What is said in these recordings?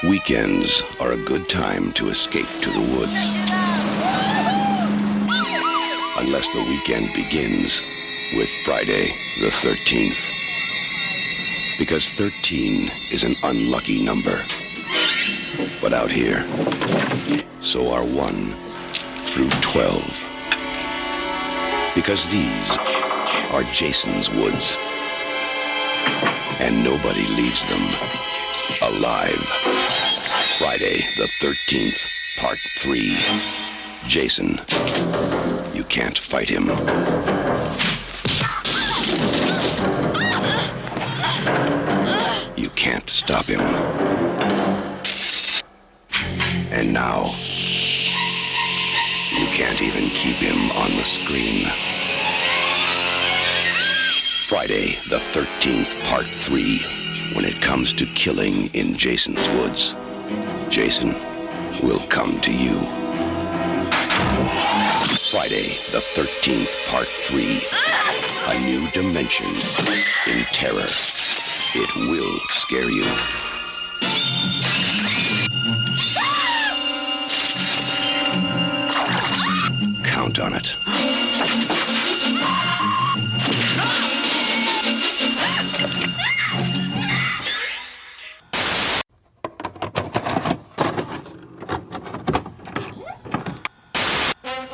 Weekends are a good time to escape to the woods. Unless the weekend begins with Friday the 13th. Because 13 is an unlucky number. But out here, so are 1 through 12. Because these are Jason's woods. And nobody leaves them alive. Friday the 13th, Part 3. Jason, you can't fight him. You can't stop him. And now, you can't even keep him on the screen. Friday the 13th, Part 3. When it comes to killing in Jason's woods, Jason will come to you. Friday the 13th, Part 3. A new dimension in terror. It will scare you. Count on it.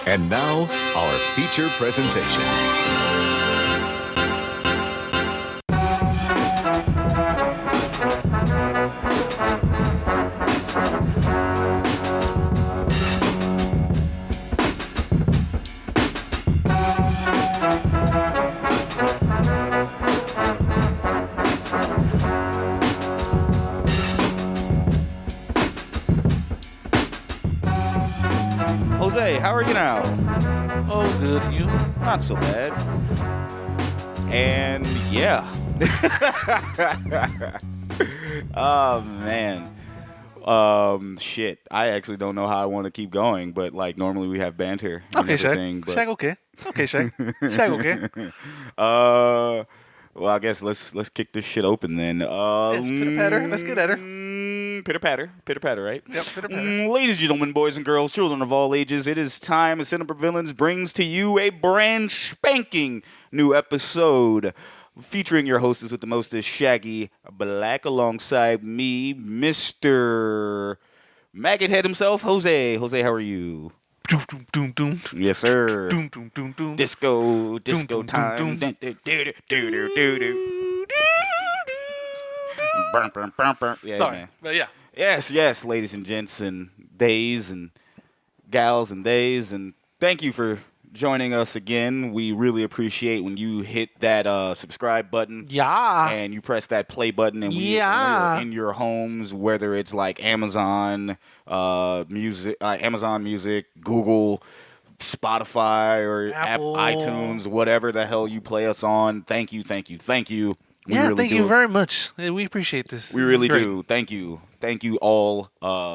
And now, our feature presentation. Jose, how are you now? Oh, good. You? Not so bad. And yeah. Oh man. Shit. I actually don't know how I want to keep going, but like normally we have banter. Okay, Shag. But... Shag, okay. Okay, Shag. Shag, okay. Well, I guess let's kick this shit open then. Yes, pitter patter. Let's get at her. Pitter patter, right? Yep, pitter patter. Ladies and gentlemen, boys and girls, children of all ages, it is time as Cinema Villains brings to you a brand spanking new episode featuring your hostess with the mostest, Shaggy Black, alongside me, Mr. Maggot Head himself, Jose. Jose, how are you? Doom, doom, doom, doom. Yes, sir. Doom, doom, doom, doom. Disco doom, time. doom. Yeah, Sorry, man. but yeah. Yes, ladies and gents and days and gals and days, and thank you for joining us again. We really appreciate when you hit that subscribe button. Yeah. And you press that play button, and we Yeah. in your homes, whether it's like Amazon Music, Google, Spotify, or Apple. iTunes, whatever the hell you play us on. Thank you. We Yeah, really thank do. you very much. We appreciate this. We This is really great. do. Thank you. Thank you all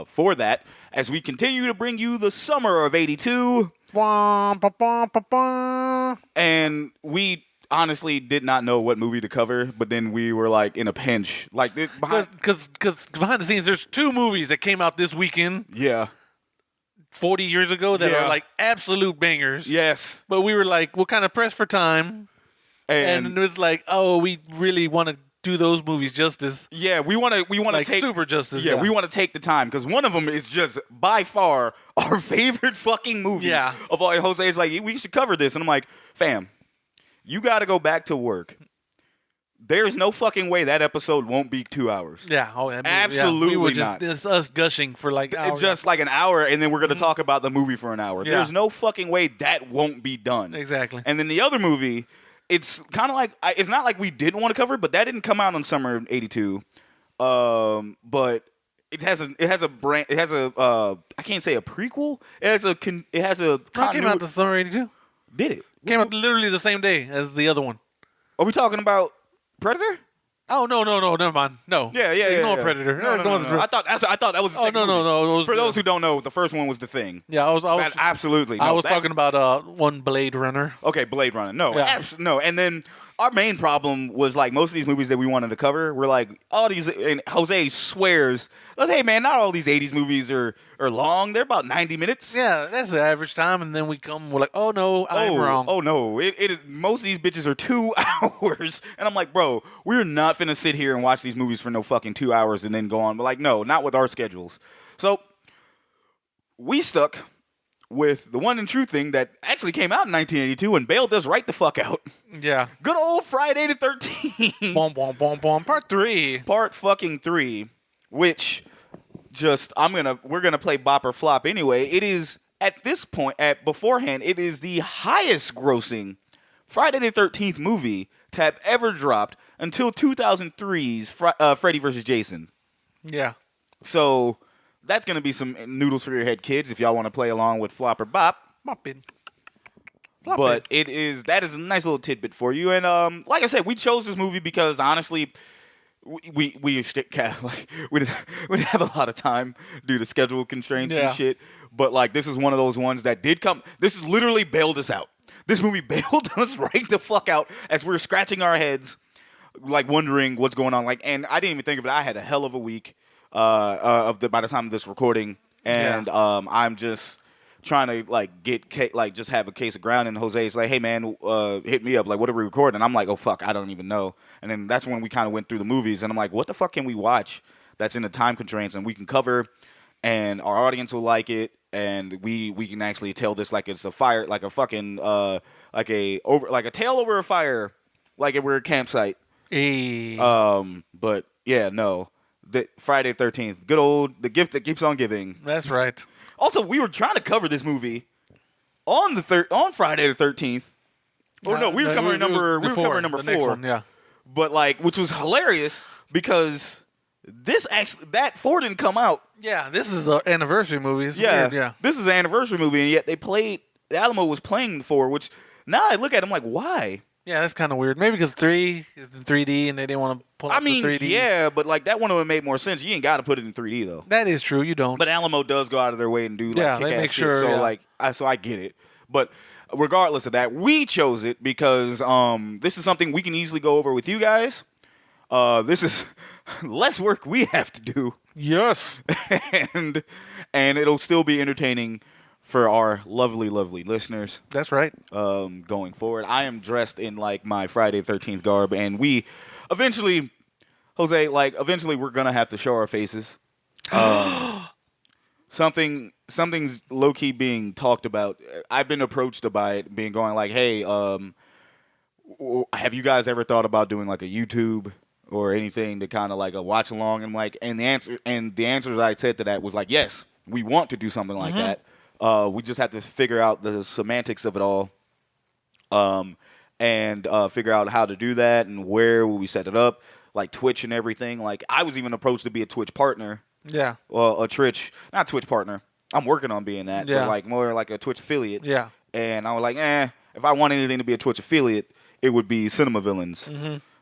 for that. As we continue to bring you the summer of 82. Wah, ba, ba, ba, ba. And we honestly did not know what movie to cover, but then we were like in a pinch. Like, Because behind the scenes, there's 2 movies that came out this weekend yeah. 40 years ago that Yeah. are like absolute bangers. Yes. But we were like, we're kind of pressed for time. And it was like, oh, we really want to do those movies justice. Yeah, we want to Like take super justice. Yeah, we want to take the time because one of them is just by far our favorite fucking movie. Yeah. Of all, Jose's like, we should cover this, and I'm like, fam, you got to go back to work. There's no fucking way that episode won't be 2 hours. Yeah. Oh, that movie, Absolutely We were just, not. It's us gushing for like hours. It's just like an hour, and then we're going to talk about the movie for an hour. Yeah. There's no fucking way that won't be done. Exactly. And then the other movie, it's kind of like, it's not like we didn't want to cover it, but that didn't come out in summer of 82. But it has a I can't say a prequel. It has a It came out the summer '82. Did it? Came out literally the same day as the other one. Are we talking about Predator? Oh no, never mind. No. Yeah. Ignore Predator. No. I thought that was. The second movie. No. It was, For those who don't know, the first one was The Thing. Yeah, I was Absolutely. I No, was talking about one Blade Runner. Okay, Blade Runner. No, Yeah. no. And then our main problem was like most of these movies that we wanted to cover were like all these, and Jose swears, hey man, not all these 80s movies are long. They're about 90 minutes. Yeah, that's the average time, and then we're like, oh no, I'm wrong. Oh no, it is, most of these bitches are 2 hours, and I'm like, bro, we're not finna sit here and watch these movies for no fucking 2 hours and then go on. But like, no, not with our schedules. So we stuck with the one and true thing that actually came out in 1982 and bailed us right the fuck out. Yeah. Good old Friday the 13th. Boom, boom, boom, boom. Part 3. Part fucking 3, which just we're gonna play bop or flop anyway. It is at this point, beforehand, it is the highest grossing Friday the 13th movie to have ever dropped until 2003's Freddy vs. Jason. Yeah. So that's going to be some noodles for your head, kids, if y'all want to play along with Flop or Bop. Boppin'. But that is a nice little tidbit for you. And like I said, we chose this movie because honestly, we didn't have a lot of time due to schedule constraints and shit. But like this is one of those ones that did come. This is literally bailed us out. This movie bailed us right the fuck out as we were scratching our heads, like wondering what's going on. Like, and I didn't even think of it. I had a hell of a week. By the time of this recording, and I'm just trying to like just have a case of ground. And Jose's like, "Hey man, hit me up. Like, what are we recording?" And I'm like, "Oh fuck, I don't even know." And then that's when we kind of went through the movies, and I'm like, "What the fuck can we watch that's in the time constraints and we can cover, and our audience will like it, and we can actually tell this like it's a fire, like a fucking like a tale over a fire, like if we're a campsite." Hey. But yeah, no. The Friday 13th, good old the gift that keeps on giving. That's right. Also, we were trying to cover this movie on on Friday the 13th. Oh no, we were covering number 4. One, yeah. But like, which was hilarious because that 4 didn't come out. Yeah, this is an anniversary movie. It's weird, yeah. This is an anniversary movie, and yet the Alamo was playing the 4, which now I look at it, I'm like, why? Yeah, that's kind of weird. Maybe because 3 is in 3D and they didn't want to pull up the 3D. Yeah, but like that one would have made more sense. You ain't got to put it in 3D though. That is true. You don't. But Alamo does go out of their way and do like kick-ass make shit. sure. So so I get it. But regardless of that, we chose it because this is something we can easily go over with you guys. This is less work we have to do. Yes. and it'll still be entertaining for our lovely, lovely listeners. That's right. Going forward, I am dressed in like my Friday 13th garb, and we eventually, Jose, we're gonna have to show our faces. Something's low key being talked about. I've been approached by it, going like, "Hey, have you guys ever thought about doing like a YouTube or anything to kind of like a watch along?" And like, and the answers I said to that was like, "Yes, we want to do something like that." We just have to figure out the semantics of it all, and figure out how to do that and where will we set it up, like Twitch and everything. Like I was even approached to be a Twitch partner. Yeah. Well, not Twitch partner. I'm working on being that, but like more like a Twitch affiliate. Yeah. And I was like, if I want anything to be a Twitch affiliate, it would be Cinema Villains,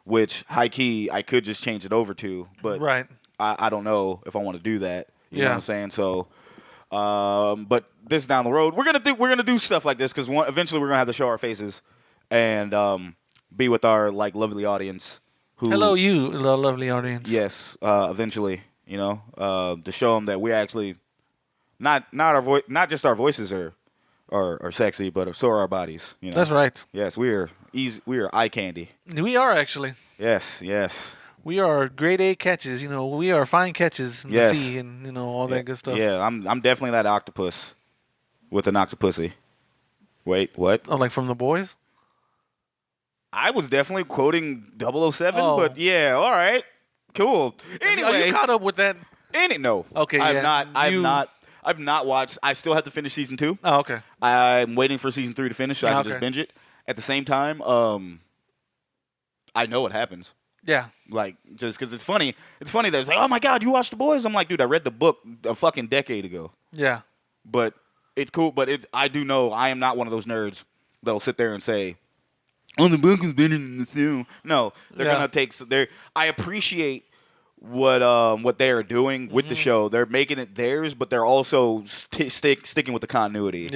which high key I could just change it over to, but I don't know if I want to do that. You know what I'm saying? So. But this down the road, we're gonna do stuff like this because eventually we're gonna have to show our faces and be with our like lovely audience. Hello, you lovely audience. Yes, eventually, to show them that we're actually not just our voices are sexy, but so are our bodies. That's right. Yes, we are eye candy. We are actually. Yes. We are grade A catches, we are fine catches in the sea and, all that good stuff. Yeah, I'm definitely that octopus with an octopussy. Wait, what? Oh, like from The Boys? I was definitely quoting 007, but yeah, all right. Cool. Anyway. Are you caught up with that? No. Okay, I've not watched. I still have to finish season 2. Oh, okay. I'm waiting for season 3 to finish so I can just binge it. At the same time, I know what happens. Yeah. Like, just because it's funny. It's funny that it's like, oh, my God, you watched The Boys? I'm like, dude, I read the book a fucking decade ago. Yeah. But it's cool. But I do know I am not one of those nerds that'll sit there and say, oh, the book is better than the film. No, they're going to take – I appreciate what they are doing with the show. They're making it theirs, but they're also sticking with the continuity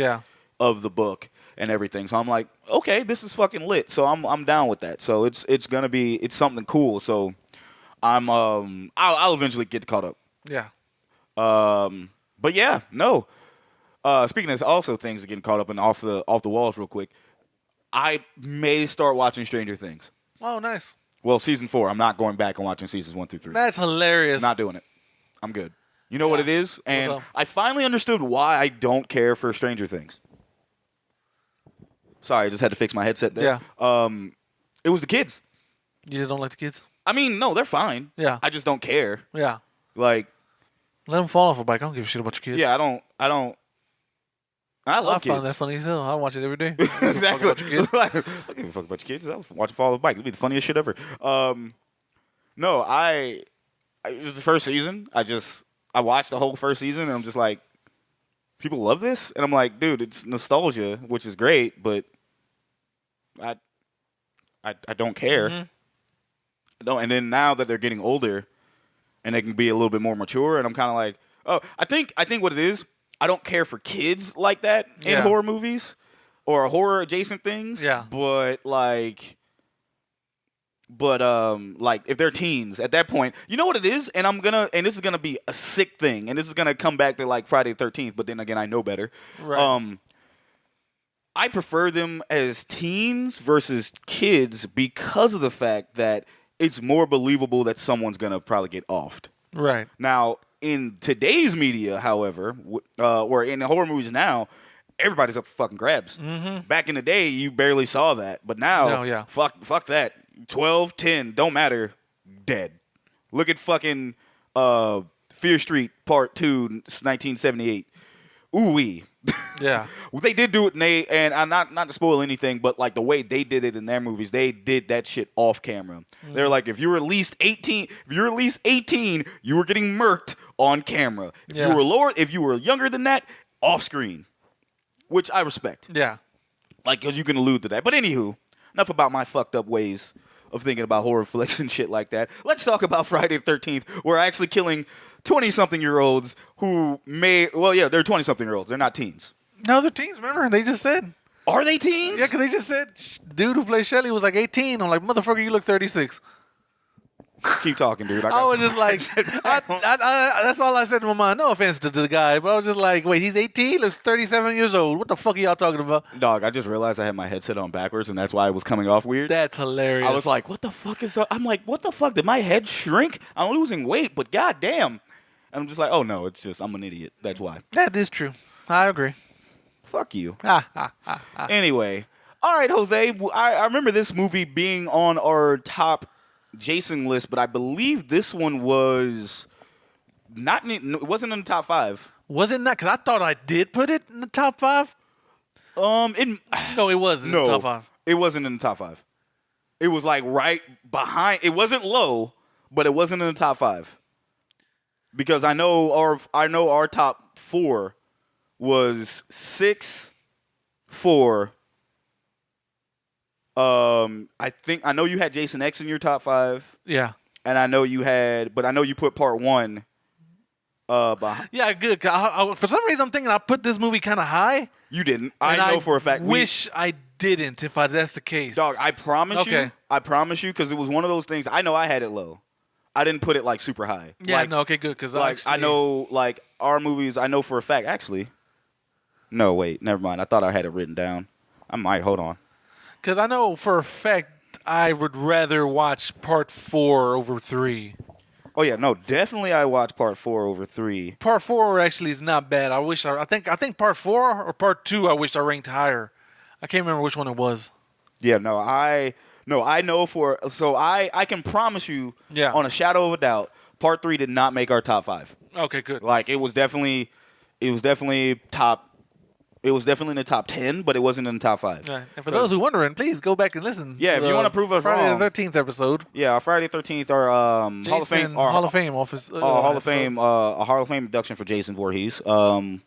of the book. and everything. So I'm like, okay, this is fucking lit. So I'm down with that. So it's something cool. So I'll eventually get caught up. Yeah. But yeah, no. Speaking of also things getting caught up and off the walls real quick, I may start watching Stranger Things. Oh, nice. Well, season 4. I'm not going back and watching seasons 1 through 3. That's hilarious. Not doing it. I'm good. You know what it is? And What's up? I finally understood why I don't care for Stranger Things. Sorry, I just had to fix my headset there. Yeah. It was the kids. You just don't like the kids? I mean, no, they're fine. Yeah. I just don't care. Yeah. Like, let them fall off a bike. I don't give a shit about your kids. yeah, I love kids. I find that funny as hell. I watch it every day. Exactly. I don't give a fuck about your kids. I don't give a fuck about your kids. I'll watch them fall off the bike. It'll be the funniest shit ever. No, it was the first season. I watched the whole first season, and I'm just like, people love this? And I'm like, dude, it's nostalgia, which is great, but I don't care. Mm-hmm. No, and then now that they're getting older and they can be a little bit more mature, and I'm kind of like, oh, I think what it is, I don't care for kids like that in horror movies or horror adjacent things. Yeah. But like if they're teens at that point, you know what it is, and this is gonna be a sick thing, and this is gonna come back to like Friday the 13th, but then again, I know better. Right. I prefer them as teens versus kids because of the fact that it's more believable that someone's gonna probably get offed. Right. Now, in today's media, however, or in the horror movies now, everybody's up for fucking grabs. Mm-hmm. Back in the day, you barely saw that, but now, fuck that. 12, 10, don't matter. Dead. Look at fucking Fear Street Part 2, 1978. Ooh-wee. Yeah. They did do it, and I'm not to spoil anything, but like the way they did it in their movies, they did that shit off camera. They're like, if you were at least 18, you were getting murked on camera. If you were younger than that, off screen, which I respect. Yeah. Like, because you can allude to that. But anywho, enough about my fucked up ways of thinking about horror flicks and shit like that. Let's talk about Friday the 13th. We're actually killing 20-something-year-olds who they're 20-something-year-olds. They're not teens. No, they're teens, remember? They just said. Are they teens? Yeah, because they just said, dude who plays Shelly was like 18. I'm like, motherfucker, you look 36. Keep talking, dude. I was just like, that's all I said in my mind. No offense to the guy, but I was just like, wait, he's 18? Looks 37 years old. What the fuck are y'all talking about? Dog, I just realized I had my headset on backwards, and that's why it was coming off weird. That's hilarious. I was like, what the fuck is up? I'm like, what the fuck? Did my head shrink? I'm losing weight, but goddamn. And I'm just like, oh, no, it's just I'm an idiot. That's why. That is true. I agree. Fuck you. Anyway. All right, Jose. I remember this movie being on our top Jason list, but I believe this one was it wasn't in the top 5. Was it not? Because I thought I did put it in the top 5. No, it wasn't in the top 5. It wasn't in the top 5. It was like right behind. It wasn't low, but it wasn't in the top 5. Because I know our top 4 was 6, 4. I know you had Jason X in your top 5. Yeah. And I know you put part 1 behind. Yeah, good. For some reason, I'm thinking I put this movie kind of high. You didn't. I know for a fact. Wish I didn't. If that's the case, dog. I promise you. I promise you, because it was one of those things. I know I had it low. I didn't put it like super high. Yeah. No. Okay. Good. Because I know like our movies. I know for a fact. Actually, no. Wait. Never mind. I thought I had it written down. I might. Hold on. Because I know for a fact I would rather watch part 4 over 3. Oh yeah, no, definitely I watched part 4 over 3. Part 4 actually is not bad. I think part 4 or part 2 I wish I ranked higher. I can't remember which one it was. Yeah, no, I know I can promise you on a shadow of a doubt, part 3 did not make our top 5. Okay, good. Like it was definitely top. It was definitely in the top 10, but it wasn't in the top 5. Right. And for those who are wondering, please go back and listen. Yeah, if you want to prove us Friday wrong. the 13th episode. Yeah, our Friday the 13th, our Hall of Fame office. Hall of Fame, a Hall of Fame induction for Jason Voorhees. But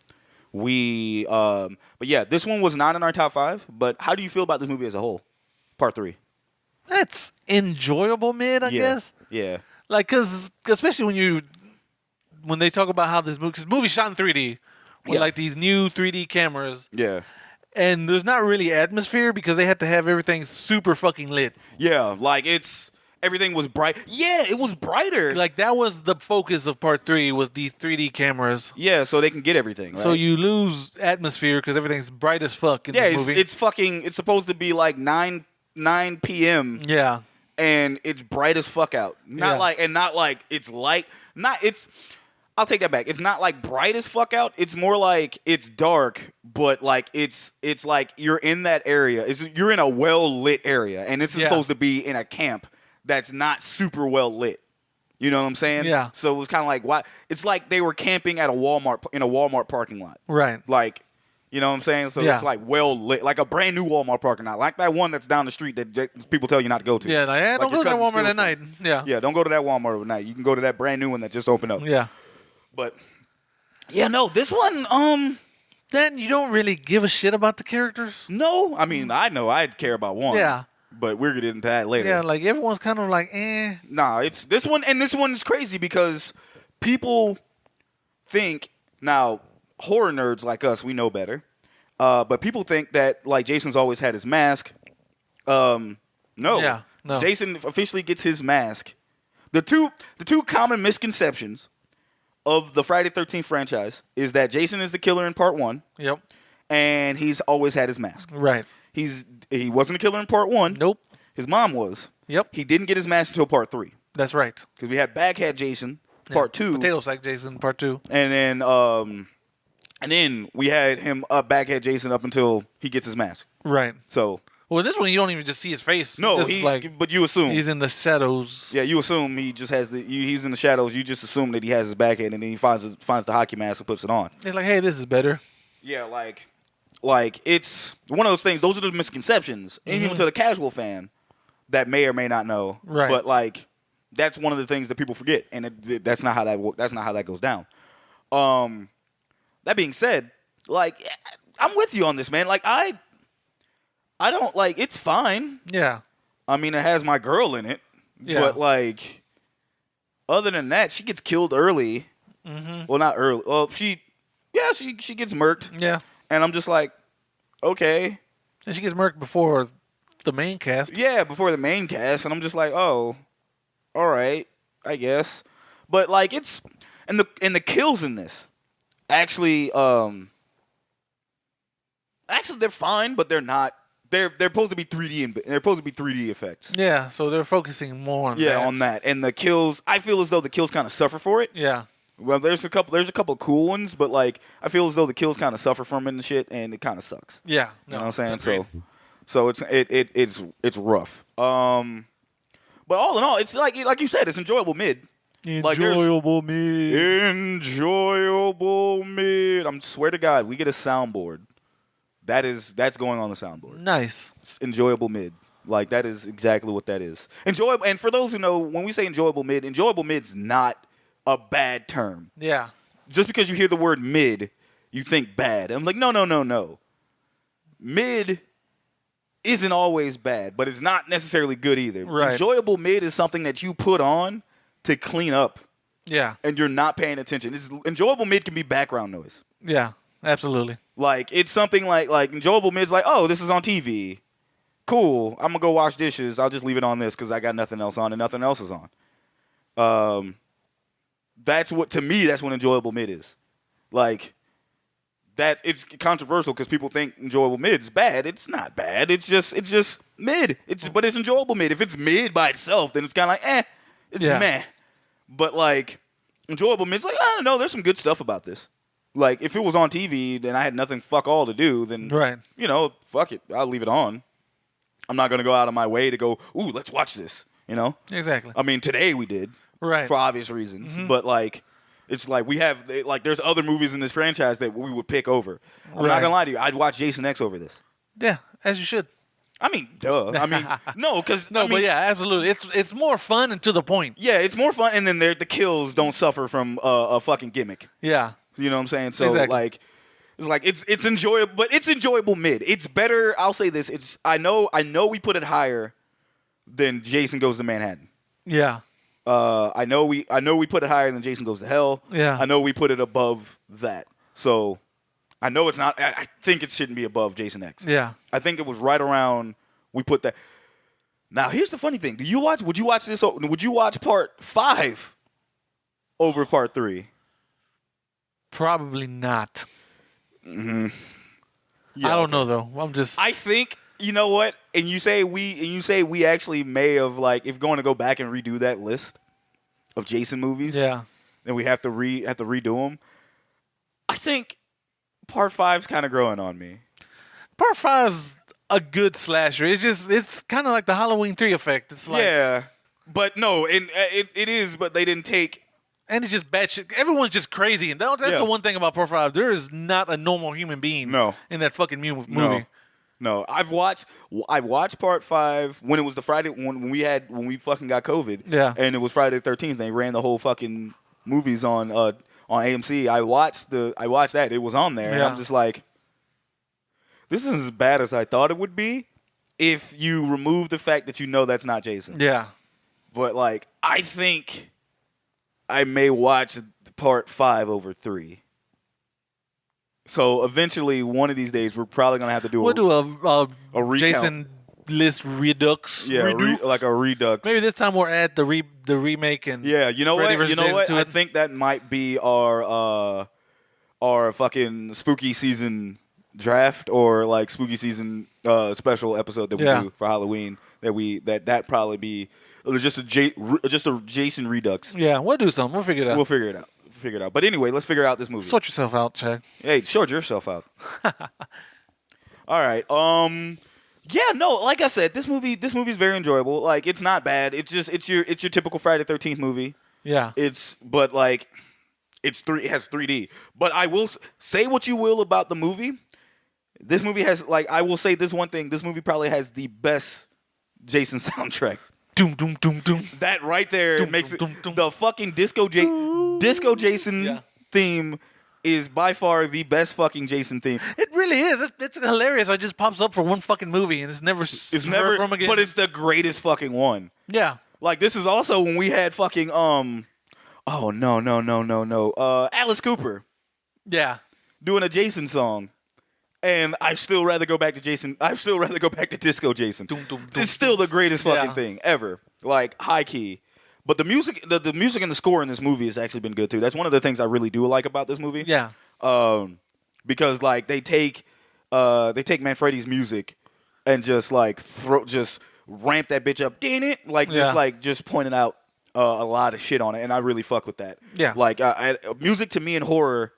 yeah, this one was not in our top 5. But how do you feel about this movie as a whole? Part 3. That's enjoyable, I guess. Yeah. Like, cause especially when they talk about how this movie shot in 3D. With like these new 3D cameras. Yeah. And there's not really atmosphere because they had to have everything super fucking lit. Yeah, like everything was bright. Yeah, it was brighter. Like that was the focus of part 3 was these 3D cameras. Yeah, so they can get everything. Right? So you lose atmosphere because everything's bright as fuck in this movie. It's supposed to be like 9 p.m. Yeah. And it's bright as fuck out. Not like it's light. I'll take that back. It's not like bright as fuck out. It's more like it's dark, but like it's like you're in that area. You're in a well lit area, and it's supposed to be in a camp that's not super well lit. You know what I'm saying? Yeah. So it was kind of like why it's like they were camping at a Walmart parking lot. Right. Like, you know what I'm saying? So it's like well lit, like a brand new Walmart parking lot, like that one that's down the street that people tell you not to go to. Yeah, don't go to that Walmart at night. Yeah. Yeah, don't go to that Walmart at night. You can go to that brand new one that just opened up. Yeah. But yeah, no, this one, Then you don't really give a shit about the characters. no. I mean, I know I'd care about one. Yeah. But we're getting into that later. Yeah, like everyone's kind of like, eh. Nah, it's this one, and this one is crazy because people think now horror nerds like us, we know better. But people think that like Jason's always had his mask. No. Yeah, no. Jason officially gets his mask. The two common misconceptions of the Friday the 13th franchise is that Jason is the killer in part 1. Yep. And he's always had his mask. Right. He wasn't a killer in part 1. Nope. His mom was. Yep. He didn't get his mask until part 3. That's right. Because we had Baghead Jason, part 2. Potato Sack Jason, part 2. And then we had him Baghead Jason up until he gets his mask. Right. So Well, this one you don't even just see his face. no, Just but you assume he's in the shadows. Yeah, you assume he just has he's in the shadows. You just assume that he has his Baghead, and then he finds the hockey mask and puts it on. They're like, hey, this is better. Yeah, like it's one of those things. Those are the misconceptions, and even to the casual fan that may or may not know. Right. But like that's one of the things that people forget, and that's not how that goes down. That being said, like I'm with you on this, man. Like I don't like it's fine. Yeah. I mean, it has my girl in it, but like other than that, she gets killed early. Mm-hmm. Well, not early. Well, she gets murked. Yeah. And I'm just like, okay. And she gets murked before the main cast. Yeah, before the main cast, and I'm just like, oh, all right, I guess. But like it's and the kills in this actually they're fine, but they're not. They're supposed to be 3D and they're supposed to be 3D effects. Yeah, so they're focusing more on that. Yeah, on that. And the kills, I feel as though the kills kind of suffer for it. Yeah. Well, there's a couple of cool ones, but like I feel as though the kills kind of suffer from it and shit, and it kind of sucks. Yeah. You know what I'm saying? So it's rough. But all in all, it's like you said, it's enjoyable mid. Enjoyable mid. Enjoyable mid. I swear to God, we get a soundboard. That's going on the soundboard. Nice. It's enjoyable mid. Like that is exactly what that is. Enjoyable. And for those who know, when we say enjoyable mid's not a bad term. Yeah. Just because you hear the word mid, you think bad. I'm like, no. Mid isn't always bad, but it's not necessarily good either. Right. Enjoyable mid is something that you put on to clean up. Yeah. And you're not paying attention. Enjoyable mid can be background noise. Yeah, absolutely. Like, it's something like enjoyable mid's like, oh, this is on TV. Cool. I'm going to go wash dishes. I'll just leave it on this because I got nothing else on and nothing else is on. That's what enjoyable mid is. Like, it's controversial because people think enjoyable mid's bad. It's not bad. It's just mid. But it's enjoyable mid. If it's mid by itself, then it's kind of like, it's meh. But like, enjoyable mid's like, I don't know, there's some good stuff about this. Like, if it was on TV and I had nothing fuck all to do, then, right. Fuck it. I'll leave it on. I'm not going to go out of my way to go, ooh, let's watch this, Exactly. I mean, today we did. Right. For obvious reasons. Mm-hmm. But, like, it's like we have, there's other movies in this franchise that we would pick over. I'm not going to lie to you. I'd watch Jason X over this. Yeah, as you should. I mean, duh. I mean, no, because but yeah, absolutely. It's more fun and to the point. Yeah, it's more fun, and then the kills don't suffer from a fucking gimmick. Yeah. You know what I'm saying? So exactly. it's enjoyable, but it's enjoyable mid. It's better. I'll say this. I know we put it higher than Jason Goes to Manhattan. Yeah. I know we put it higher than Jason Goes to Hell. Yeah. I know we put it above that. So I know it's not. I think it shouldn't be above Jason X. Yeah. I think it was right around. We put that. Now here's the funny thing. Would you watch this? Would you watch part 5 over part 3? Probably not. Mm-hmm. I don't know though. I think you know what, and you say we actually may have like if going to go back and redo that list of Jason movies. Yeah. Then we have to redo them. I think part 5's kind of growing on me. Part 5's a good slasher. It's kind of like the Halloween 3 effect. It's like, yeah, but no, it is. But they didn't take. And it's just bad shit. Everyone's just crazy. And that's the one thing about Part 5. There is not a normal human being in that fucking movie. No. I watched Part 5 when it was the Friday when we fucking got COVID. Yeah. And it was Friday the 13th. They ran the whole fucking movies on AMC. I watched that. It was on there. And I'm just like, this is as bad as I thought it would be if you remove the fact that you know that's not Jason. Yeah. But like, I think I may watch part 5 over 3. So eventually, one of these days, we're probably gonna have to do a recount. Jason list redux. Yeah, like a redux. Maybe this time we'll add the remake and you know Freddy what? You versus know Jason what? to I it. think that might be our fucking spooky season draft or like spooky season special episode that we do for Halloween. That probably be just a Jason redux. Yeah, we'll do something. We'll figure it out. We'll figure it out. But anyway, let's figure out this movie. Sort yourself out, Shag. Hey, sort yourself out. All right. Yeah, no, like I said, this movie's very enjoyable. Like, it's not bad. It's your typical Friday the 13th movie. Yeah. It has 3D. But I will say what you will about the movie. This movie has, like, I will say this one thing. This movie probably has the best Jason soundtrack. Doom, doom, doom, doom. That right there Doom, makes doom, it doom, the fucking Disco Jason theme is by far the best fucking Jason theme. It really is. It's hilarious. It just pops up for one fucking movie and it's never heard from again. But it's the greatest fucking one. Yeah. Like, this is also when we had fucking Alice Cooper. Yeah. Doing a Jason song. And I'd still rather go back to Jason. I'd still rather go back to Disco Jason. It's still the greatest fucking thing ever. Like, high key. But the music and the score in this movie has actually been good too. That's one of the things I really do like about this movie. Yeah. Because like they take Manfredi's music and just like ramp that bitch up, just pointing out a lot of shit on it, and I really fuck with that. Yeah. Like music to me in horror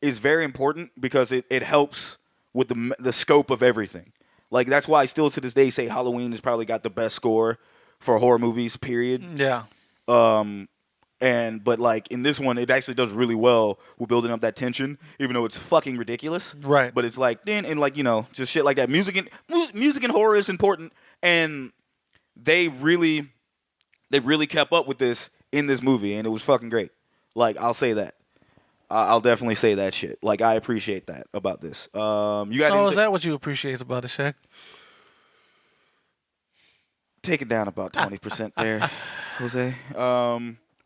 is very important because it helps with the scope of everything. Like, that's why I still to this day say Halloween has probably got the best score for horror movies, period. Yeah. But like in this one, it actually does really well with building up that tension, even though it's fucking ridiculous. Right. But it's like and like, you know, just shit like that. Music and horror is important, and they really kept up with this in this movie, and it was fucking great. Like, I'll say that. I'll definitely say that shit. Like, I appreciate that about this. You got? Is that what you appreciate about it, Shaq? Take it down about 20% there, Jose.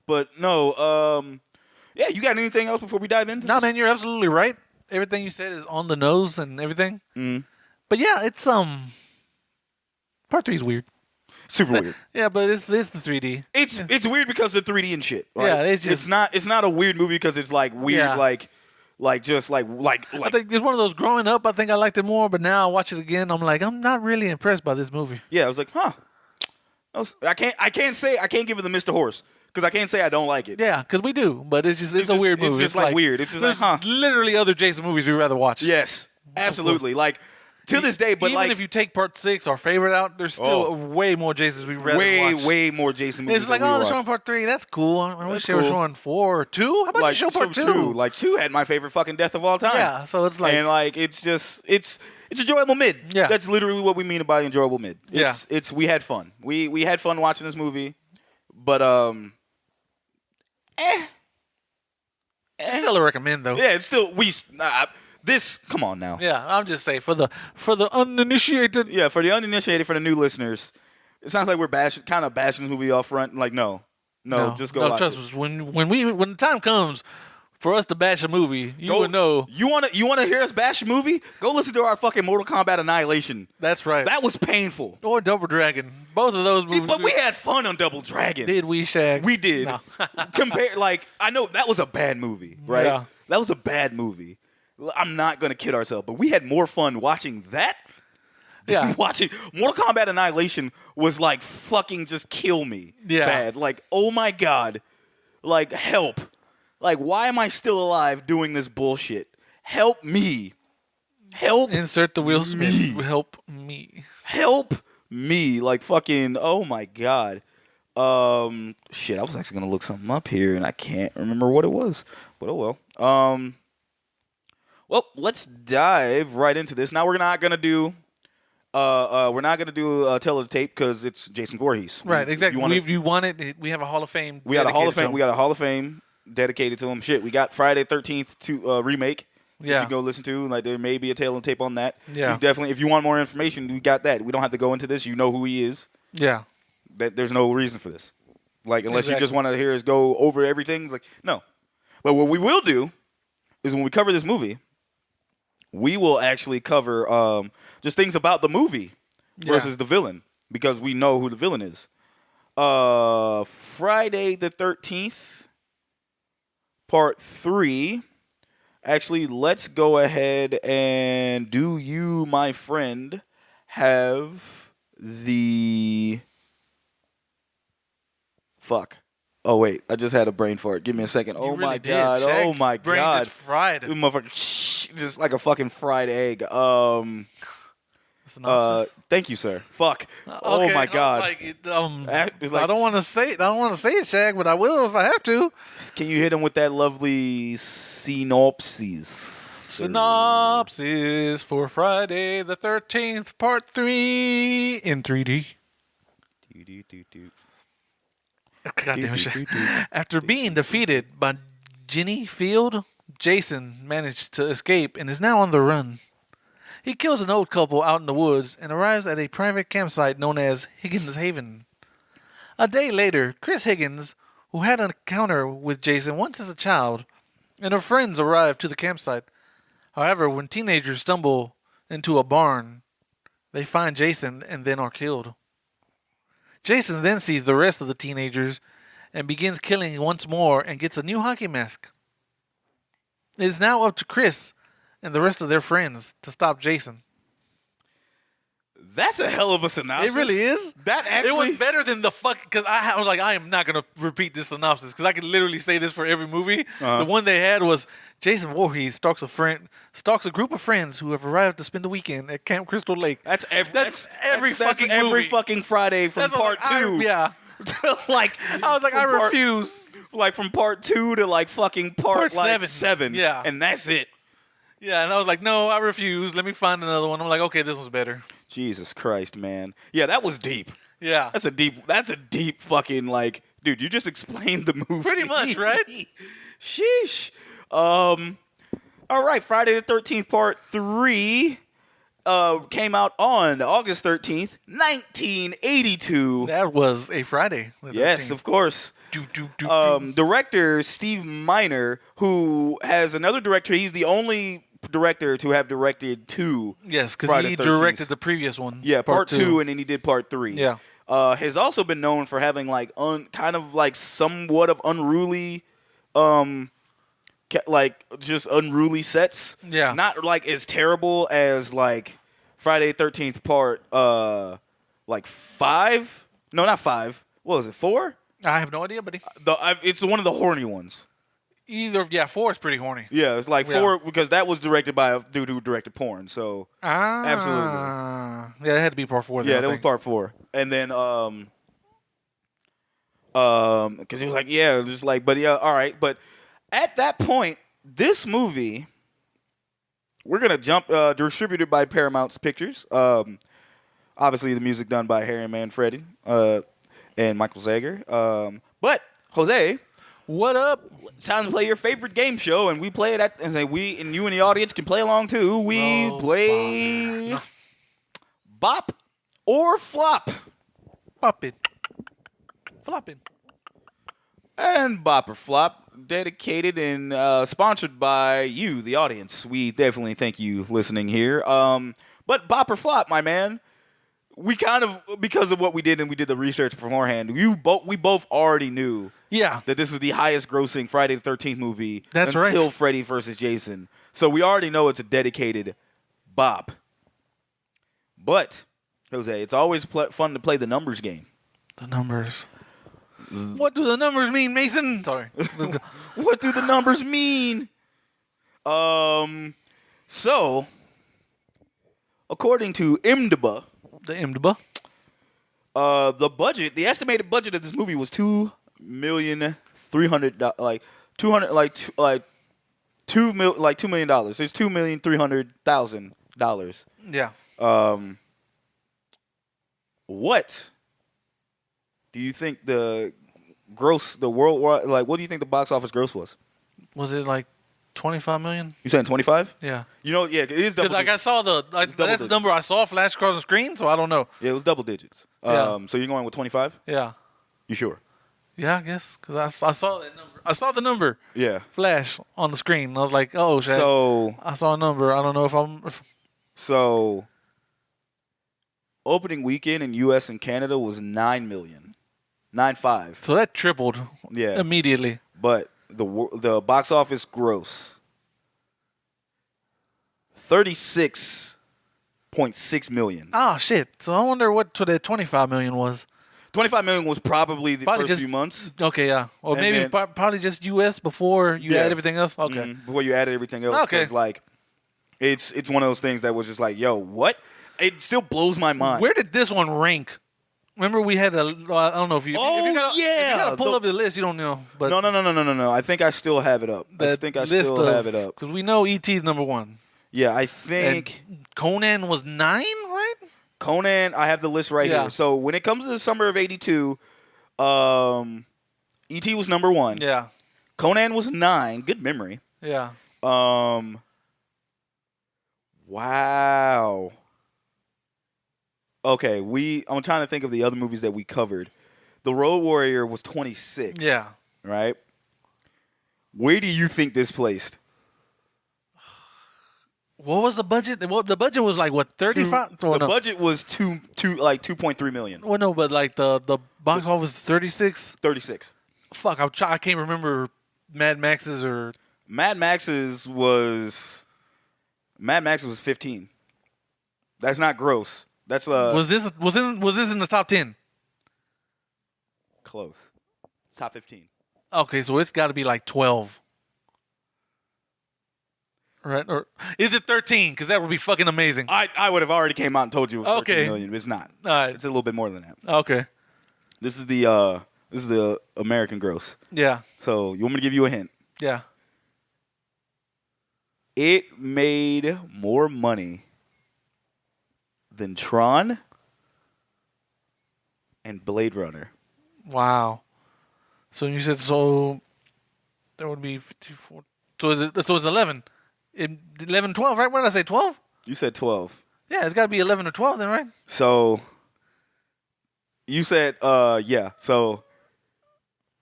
But no. Yeah, you got anything else before we dive into? No, this? man, you're absolutely right. Everything you said is on the nose and everything. Mm. But yeah, it's part 3 is weird. Super weird. Yeah, but it's the 3D. It's weird because of 3D and shit. Right? Yeah, it's not a weird movie because it's like weird, like I think it's one of those growing up. I think I liked it more, but now I watch it again. I'm like, I'm not really impressed by this movie. Yeah, I was like, huh. I can't give it the Mr. Horse because I can't say I don't like it. Yeah, because we do, but it's a weird movie. It's just like weird. It's just like, huh. Literally other Jason movies we'd rather watch. Yes, absolutely. Like. To this day, but even like, if you take part 6, our favorite out, there's still way more Jasons we'd rather watch. Way more Jason movies. It's like, they're showing part 3. That's cool. I wish they were showing 4 or 2. How about like, you show part 2? Like 2 had my favorite fucking death of all time. Yeah, so it's like, and like it's enjoyable mid. Yeah, that's literally what we mean by enjoyable mid. It's we had fun. We had fun watching this movie, but still a recommend though. Yeah, it's still this, come on now. Yeah, I'm just saying for the uninitiated. Yeah, for the uninitiated, for the new listeners, it sounds like we're bashing this movie off front. Like, no, just go watch trust it. us. When the time comes, For us to bash a movie, you would know. You wanna hear us bash a movie? Go listen to our fucking Mortal Kombat Annihilation. That's right. That was painful. Or Double Dragon. Both of those movies. But we had fun on Double Dragon. Did we, Shag? We did. No. I know that was a bad movie, right? Yeah. That was a bad movie. I'm not gonna kid ourselves, but we had more fun watching that. Yeah. Watching Mortal Kombat Annihilation was like fucking just kill me. Yeah. Bad. Like, oh my God. Like, help. Like, why am I still alive doing this bullshit? Help me. Help. Insert the Will Smith. Me. Help me. Help me. Like, fucking, oh my God. Shit, I was actually going to look something up here, and I can't remember what it was. But oh well. Well, let's dive right into this. Now, we're not going to do Tell of the Tape because it's Jason Voorhees. Right, exactly. You want it. We have a Hall of Fame. We got a Hall of Fame. We got a Hall of Fame dedicated to him. Shit, we got Friday 13th to remake. Yeah. You can go listen to. Like, there may be a Tale of the Tape on that. Yeah. You definitely, if you want more information, we got that. We don't have to go into this. You know who he is. Yeah. There's no reason for this. Like, unless you Exactly. just want to hear us go over everything. It's like, no. But what we will do is when we cover this movie, we will actually cover just things about the movie versus the villain, because we know who the villain is. Friday the 13th, Part 3. Actually, let's go ahead and do you, my friend, have the... Fuck. Oh, wait. I just had a brain fart. Give me a second. Oh, You my really did, God. Shag. Oh, my Brain God. just fried. This motherfucker, just like a fucking fried egg. Thank you, sir. Fuck. Oh, Okay, my I God. was like, I don't want to say it. I don't want to say it, Shag, but I will if I have to. Can you hit him with that lovely synopsis? Synopsis for Friday the 13th, Part 3 in 3D. God damn it, Shag. After being defeated by Ginny Field, Jason managed to escape and is now on the run. He kills an old couple out in the woods and arrives at a private campsite known as Higgins Haven. A day later, Chris Higgins, who had an encounter with Jason once as a child, and her friends arrive to the campsite. However, when teenagers stumble into a barn, they find Jason and then are killed. Jason then sees the rest of the teenagers and begins killing once more and gets a new hockey mask. It is now up to Chris and the rest of their friends to stop Jason. That's a hell of a synopsis. It really is. That actually... It was better than the fuck, because I was like, I am not going to repeat this synopsis because I could literally say this for every movie. Uh-huh. The one they had was Jason Voorhees stalks a group of friends who have arrived to spend the weekend at Camp Crystal Lake. That's every movie. fucking Friday from That's part like, 2. Yeah. Like, I was like, I refuse. Like from part 2 to like fucking part like 7. Yeah. And that's it. Yeah, and I was like, no, I refuse. Let me find another one. I'm like, okay, this one's better. Jesus Christ, man. Yeah, that was deep. Yeah. That's a deep fucking, like, dude, you just explained the movie. Pretty much, right? Sheesh. All right, Friday the 13th, part 3 came out on August 13th, 1982. That was a Friday. Yes, of course. Director Steve Miner, who has another director. He's the only director to have directed 2. Yes, because he directed the previous one. Yeah, part 2, and then he did part 3. Yeah. Has also been known for having like kind of like somewhat of unruly, like just unruly sets. Yeah. Not like as terrible as like Friday the 13th part like 5. No, not 5. What was it? 4? I have no idea, buddy. It's one of the horny ones. 4 is pretty horny. Yeah, it's like 4 because that was directed by a dude who directed porn. So absolutely, yeah, it had to be part 4. Yeah, that was part 4, and then because he was like, yeah, just like, but yeah, all right, but at that point, this movie, we're gonna jump distributed by Paramount Pictures. Obviously, the music done by Harry Manfredi and Michael Zager. But Jose. What up? It's time to play your favorite game show, and we play it and you and the audience can play along too. We play Bop or Flop. Bop it. Flop it. And Bop or Flop. dedicated and sponsored by you, the audience. We definitely thank you listening here. But bop or flop, my man. We kind of, because of what we did and we did the research beforehand, we both already knew that this was the highest grossing Friday the 13th movie until Freddy vs. Jason. So we already know it's a dedicated bop. But, Jose, it's always fun to play the numbers game. The numbers. What do the numbers mean, Mason? Sorry. What do the numbers mean? So, according to IMDb, the estimated budget of this movie was $2,300,000. There's $2,300,000. Yeah. What do you think the worldwide, what do you think the box office gross was? Was it like 25 million? You saying 25? Yeah. It is double. Because I saw that's the number I saw flash across the screen, so I don't know. Yeah, it was double digits. Yeah. So you're going with 25? Yeah. You sure? Yeah, I guess. Because I saw that number. I saw the number. Yeah. Flash on the screen. I was like, oh, shit. So I saw a number. I don't know if I'm... So opening weekend in U.S. and Canada was 9 million. 9.5. So that tripled immediately. But the box office gross, 36.6 million. Oh, shit. So I wonder what that 25 million was. 25 million was probably the first few months. Okay, yeah. Or maybe probably just U.S. before you add everything else. Okay. Mm-hmm. Before you added everything else. Okay. It's one of those things that was just like, yo, what? It still blows my mind. Where did this one rank? Remember we had I don't know if you... Oh, if you gotta pull up the list, you don't know. But No. I think I still have it up. Have it up. Because we know E.T.'s number one. Yeah, I think... And Conan was 9, right? Conan, I have the list right here. So when it comes to the summer of 82, E.T. was number 1. Yeah. Conan was 9. Good memory. Yeah. Wow. Okay, I'm trying to think of the other movies that we covered. The Road Warrior was 26. Yeah. Right? Where do you think this placed? What was the budget? The budget was like what, 35? The budget was 2.3 million. Well, no, but like the box office 36. 36. Fuck, I can't remember Mad Max's or Mad Max's was 15. That's not gross. That's was this in the top 10? Close. Top 15. Okay, so it's got to be like 12. Right? Or is it 13? Because that would be fucking amazing. I would have already came out and told you it was 13 million, but it's not. All right. It's a little bit more than that. Okay. This is the American gross. Yeah. So you want me to give you a hint? Yeah. It made more money than Tron and Blade Runner. Wow. So you said there would be 54. So it's 11. 11, 12, right? What did I say, 12? You said 12. Yeah, it's got to be 11 or 12 then, right? So you said, yeah. So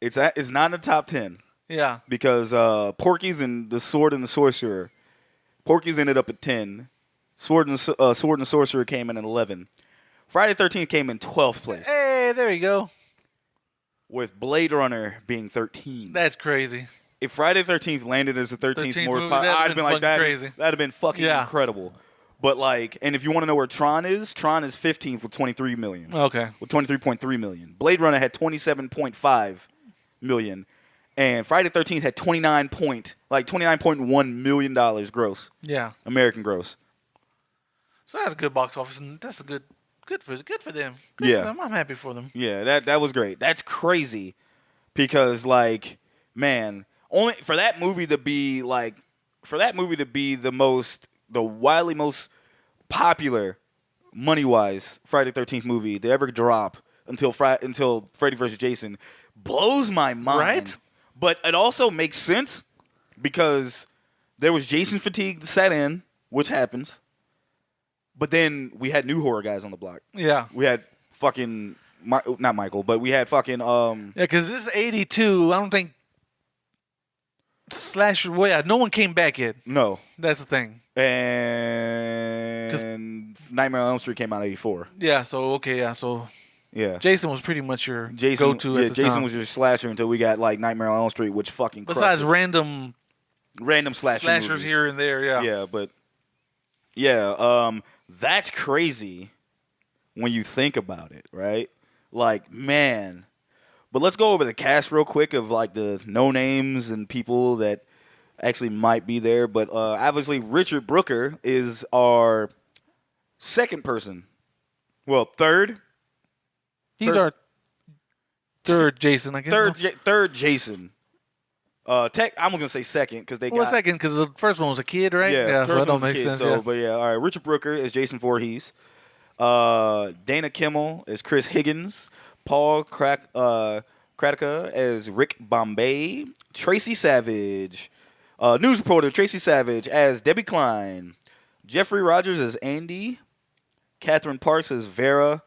it's not in the top 10. Yeah. Because Porky's and the Sword and the Sorcerer. Porky's ended up at 10. Sword and the Sorcerer came in at 11. Friday the 13th came in 12th place. Hey, there you go. With Blade Runner being 13. That's crazy. If Friday the 13th landed as the 13th more movie, I'd have been like, crazy. That'd have been fucking incredible. But and if you want to know where Tron is 15th with 23 million. Okay. With 23.3 million. Blade Runner had 27.5 million. And Friday the 13th had $29.1 million gross. Yeah. American gross. So that's a good box office, and that's a good for them. Good for them. I'm happy for them. Yeah, that was great. That's crazy because man, only for that movie to be the wildly most popular money-wise Friday the 13th movie to ever drop until Freddy vs. Jason blows my mind. Right? But it also makes sense because there was Jason fatigue that set in, which happens. But then we had new horror guys on the block. Yeah. We had fucking, not Michael, but we had fucking... Yeah, because this is 82. I don't think slasher. Well, yeah, no one came back yet. No. That's the thing. And Nightmare on Elm Street came out in 84. Yeah, so Yeah. Jason was pretty much your go-to at the Jason time. was your slasher until we got like Nightmare on Elm Street, which fucking crushed Besides it. random slashers movies. here and there, yeah. Yeah, but yeah, that's crazy when you think about it, right? Like, man. But let's go over the cast real quick of like the no names and people that actually might be there. But obviously, Richard Brooker is our second person. Well, third. He's our third Jason, I guess. Third Jason. I'm gonna say second because they got second because the first one was a kid, right? Yeah, so that don't make sense. So, but yeah, all right. Richard Brooker is Jason Voorhees. Dana Kimmel is Chris Higgins. Paul Kratka as Rick Bombay. Tracy Savage, news reporter Tracy Savage as Debbie Klein. Jeffrey Rogers as Andy. Catherine Parks as Vera.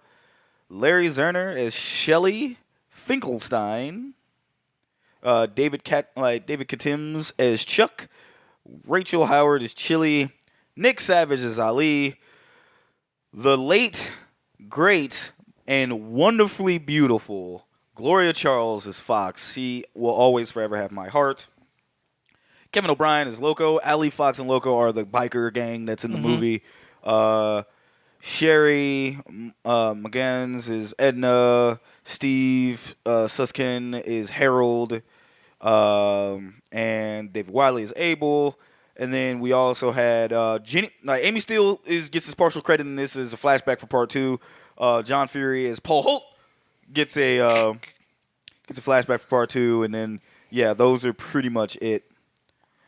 Larry Zerner as Shelley Finkelstein. David Katims as Chuck. Rachel Howard as Chili. Nick Savage as Ali. The late, great, and wonderfully beautiful Gloria Charles as Fox. She will always forever have my heart. Kevin O'Brien is Loco. Ali, Fox, and Loco are the biker gang that's in the movie. Sherry McGanns is Edna. Steve Suskin is Harold. And David Wiley is Abel. And then we also had Jenny. Amy Steele gets his partial credit in this as a flashback for part 2. John Fury as Paul Holt gets a flashback for part 2. And then those are pretty much it.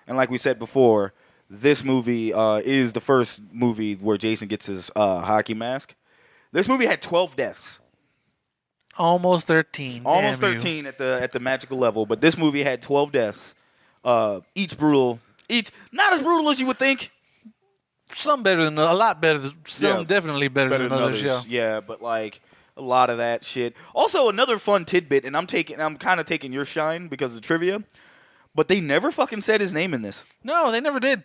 And like we said before, this movie is the first movie where Jason gets his hockey mask. This movie had 12 deaths. Almost 13. Almost 13 at the magical level, but this movie had 12 deaths. Each brutal. Each not as brutal as you would think. Some better than a lot better. Some definitely better than others. Yeah, but like a lot of that shit. Also, another fun tidbit, and I'm kind of taking your shine because of the trivia. But they never fucking said his name in this. No, they never did.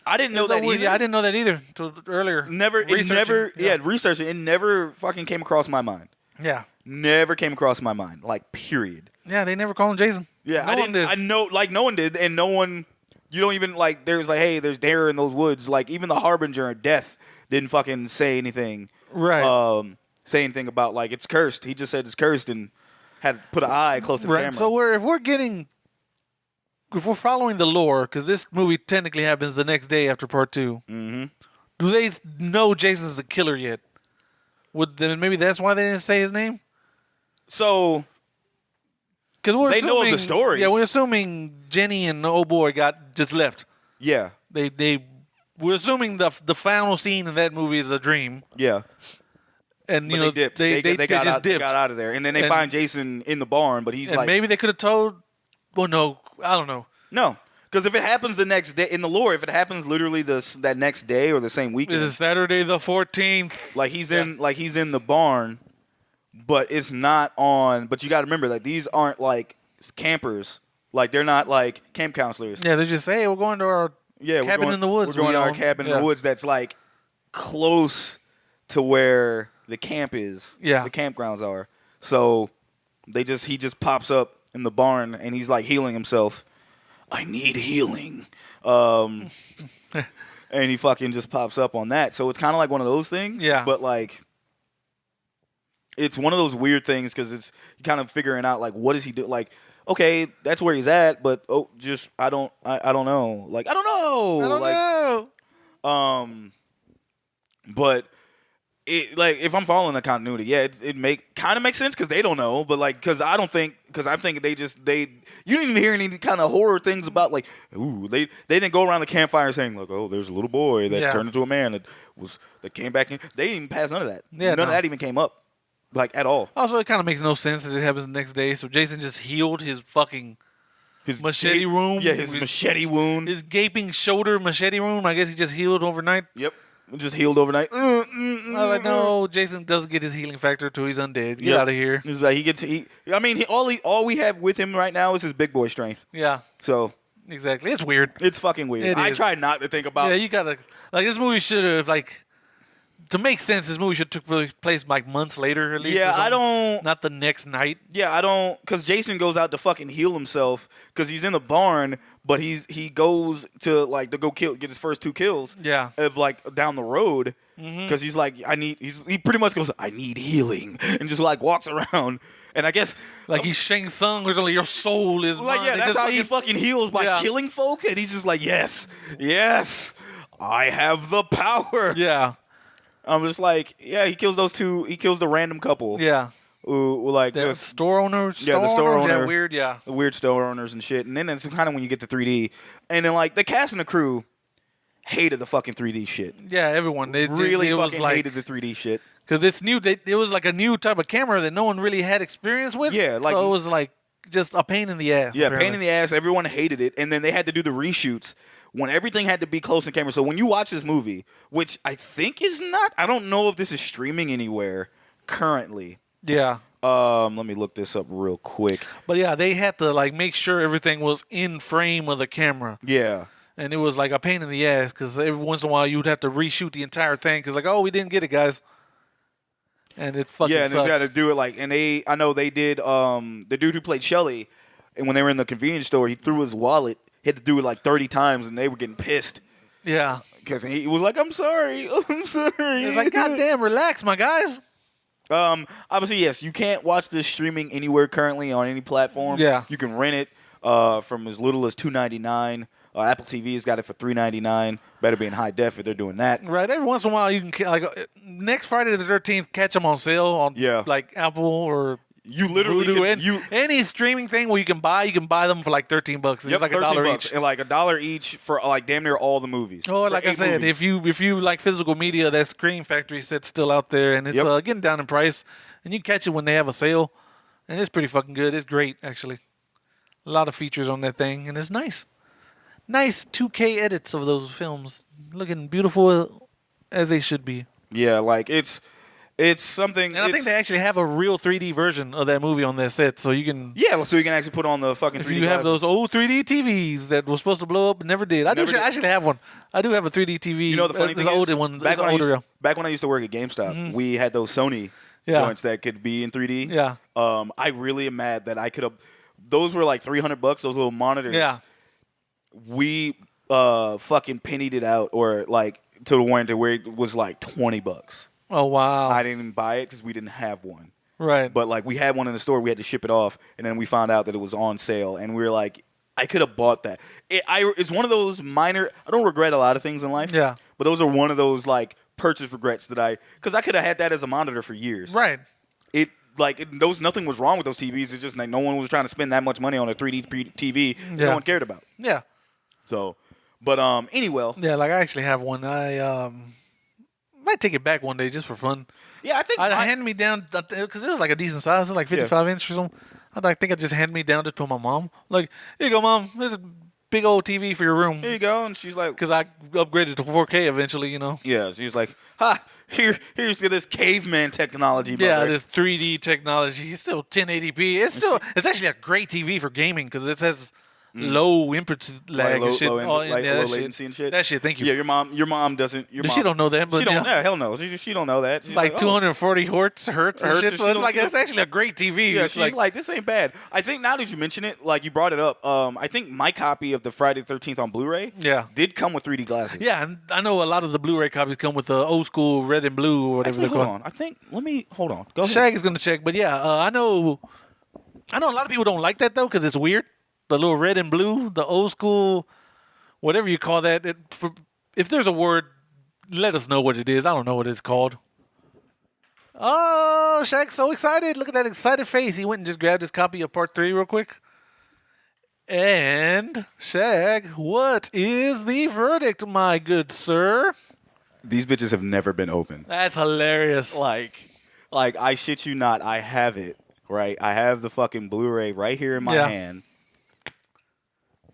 I didn't know that either. Yeah, I didn't know that either until earlier. Researching. It never fucking came across my mind. Yeah. Never came across my mind. Like, period. Yeah, they never called him Jason. Yeah, no one did. I know, like, no one did, and no one. You don't even like. There's like, hey, there's terror in those woods. Like, even the harbinger of death didn't fucking say anything. Right. Say anything about like it's cursed. He just said it's cursed and had to put an eye close to the camera. So if we're following the lore, because this movie technically happens the next day after part 2. Mm-hmm. Do they know Jason's a killer yet? Maybe that's why they didn't say his name. So. Because they know of the stories. Yeah, we're assuming Jenny and the old boy just left. Yeah. We're assuming the final scene in that movie is a dream. Yeah. And they dipped. They got out of there, and then they find Jason in the barn. But he's like, maybe they could have told. Well, no, I don't know. No, because if it happens the next day in the lore, if it happens literally that next day or the same weekend, this is Saturday the 14th. Like he's in the barn. But it's not on. But you got to remember that these aren't like campers. Like they're not like camp counselors. Yeah, they just say, hey, we're going to our cabin in the woods. We're going to our cabin in the woods that's like close to where the camp is. Yeah, the campgrounds are. So he just pops up in the barn and he's like healing himself. I need healing. And he fucking just pops up on that. So it's kind of like one of those things. Yeah, but like. It's one of those weird things because it's kind of figuring out like what does he do? Like, okay, that's where he's at, but I don't know. Like I don't know. But it like if I'm following the continuity, it kind of makes sense because they don't know, but like because I'm thinking they you didn't even hear any kind of horror things about like they didn't go around the campfire saying like there's a little boy that turned into a man that came back in. They didn't even pass none of that. Yeah, none of that even came up. Like, at all. Also, it kind of makes no sense that it happens the next day. So Jason just healed his fucking machete wound. Yeah, his machete wound. His gaping shoulder machete wound. I guess he just healed overnight. Yep. Just healed overnight. I was like, no, Jason doesn't get his healing factor until he's undead. Get out of here. He's like, all we have with him right now is his big boy strength. Yeah. So, Exactly. It's weird. It's fucking weird. It I is. try not to think about. Yeah, you gotta like this movie should have like to make sense. This movie should took place like months later at least. Yeah, or something. I don't. Not the next night. Yeah, I don't. Because Jason goes out to fucking heal himself because he's in the barn, but he goes to like to go get his first 2 kills. Yeah. Of like down the road because he's like he pretty much goes I need healing and just like walks around and I guess Like he's Shang Tsung or something. Your soul is like mine. yeah It that's just how he fucking heals by killing folk and he's just like yes I have the power. Yeah. I'm just like yeah he kills those 2 he kills the random couple Yeah. who like The just store owner. the store owners, owner. That weird. Yeah. the weird store owners and shit and then it's kind of when you get to 3D and then like the cast and the crew hated the fucking 3D shit. Yeah. Everyone. It Really was fucking like hated the 3D shit. because it's new. It was like a new type of camera that no one really had experience with. Yeah, like- so it was like just a pain in the ass. Yeah, apparently. pain in the ass. Everyone hated it, and then they had to do the reshoots when everything had to be close in camera. So when you watch this movie, which I think is not, I don't know if this is streaming anywhere currently. Yeah. Let me look this up real quick. But yeah, they had to like make sure everything was in frame of the camera. Yeah, And it was like a pain in the ass because every once in a while you'd have to reshoot the entire thing because like, oh, we didn't get it, guys. And it fucking yeah, and they sucks. had to do it like, and I know they did. The dude who played Shelly, and when they were in the convenience store, he threw his wallet. He had to do it like 30 times, and they were getting pissed Yeah. because he was like, "I'm sorry, I'm sorry." It's like, God damn, relax, my guys. Obviously, yes, you can't watch this streaming anywhere currently on any platform. Yeah. You can rent it from as little as $2.99. Apple TV's got it for $3.99. Better be in high def if they're doing that. Right. Every once in a while you can like next Friday the 13th catch them on sale on like Apple or You literally Vudu can, any streaming thing where you can buy them for like $13. It's like $1 each. and like $1 each for like damn near all the movies. Oh, For like I 8 said, movies. if you like physical media, that Screen Factory set's still out there, and it's getting down in price, and you catch it when they have a sale, and it's pretty fucking good. It's great, actually. A lot of features on that thing, and it's nice. Nice 2K edits of those films, looking beautiful as they should be. Yeah, like it's something. And I think they actually have a real 3D version of that movie on their set, so you can. Yeah, so you can actually put on the fucking 3D If you have glasses. those old 3D TVs that were supposed to blow up but never did. I Never did. actually have one. I do have a 3D TV. You know the funny There's thing an older is, one. back There's when, an older. back when I used to work at GameStop, we had those Sony Yeah. joints that could be in 3D. Yeah. I really am mad that I could have. Those were like $300. Those little monitors. Yeah. We fucking pennied it out, or like to the point where it was like $20. Oh wow. I didn't even buy it because we didn't have one. Right. But like we had one in the store, we had to ship it off, and then we found out that it was on sale, and we were like, I could have bought that. It's one of those minor. I don't regret a lot of things in life. Yeah. But those are one of those like purchase regrets that because I could have had that as a monitor for years. Right. Nothing was wrong with those TVs. It's just like no one was trying to spend that much money on a 3D TV that no one cared about. Yeah. So, but anyway. Yeah, like I actually have one. I might take it back one day just for fun. Yeah, I think I hand me down because it was like a decent size. It was like 55 inch or something. I think I just hand me down it to my mom. Like, here you go, Mom. There's a big old TV for your room. Here you go, and she's like, Because I upgraded to 4K eventually, you know. yeah. She's like, here's this caveman technology. Yeah, mother. this 3D technology. It's still 1080p. It's actually a great TV for gaming because it has low input lag low, and shit. low, Oh, like yeah, low that shit. latency and shit. That shit, thank you. Yeah, your mom doesn't. She don't know that, but she don't. yeah. Yeah, hell no. She don't know that. She's Like oh. 240 hertz and Hertz, shit. and So she it's don't- like she it's don't- actually a great TV. Yeah, It's she's like, this ain't bad. I think now that you mention it, like you brought it up, I think my copy of the Friday the 13th on Blu-ray did come with 3D glasses. Yeah, and I know a lot of the Blu-ray copies come with the old school red and blue or whatever Actually, they're hold called. on. Hold on. Go ahead. Shag is gonna check, but yeah, I know a lot of people don't like that though because it's weird. The little red and blue, the old school, whatever you call that. If there's a word, let us know what it is. I don't know what it's called. Oh, Shag's so excited! Look at that excited face. He went and just grabbed his copy of Part 3 real quick. And Shag, what is the verdict, my good sir? These bitches have never been opened. That's hilarious. Like I shit you not, I have it, right? I have the fucking Blu-ray right here in my hand.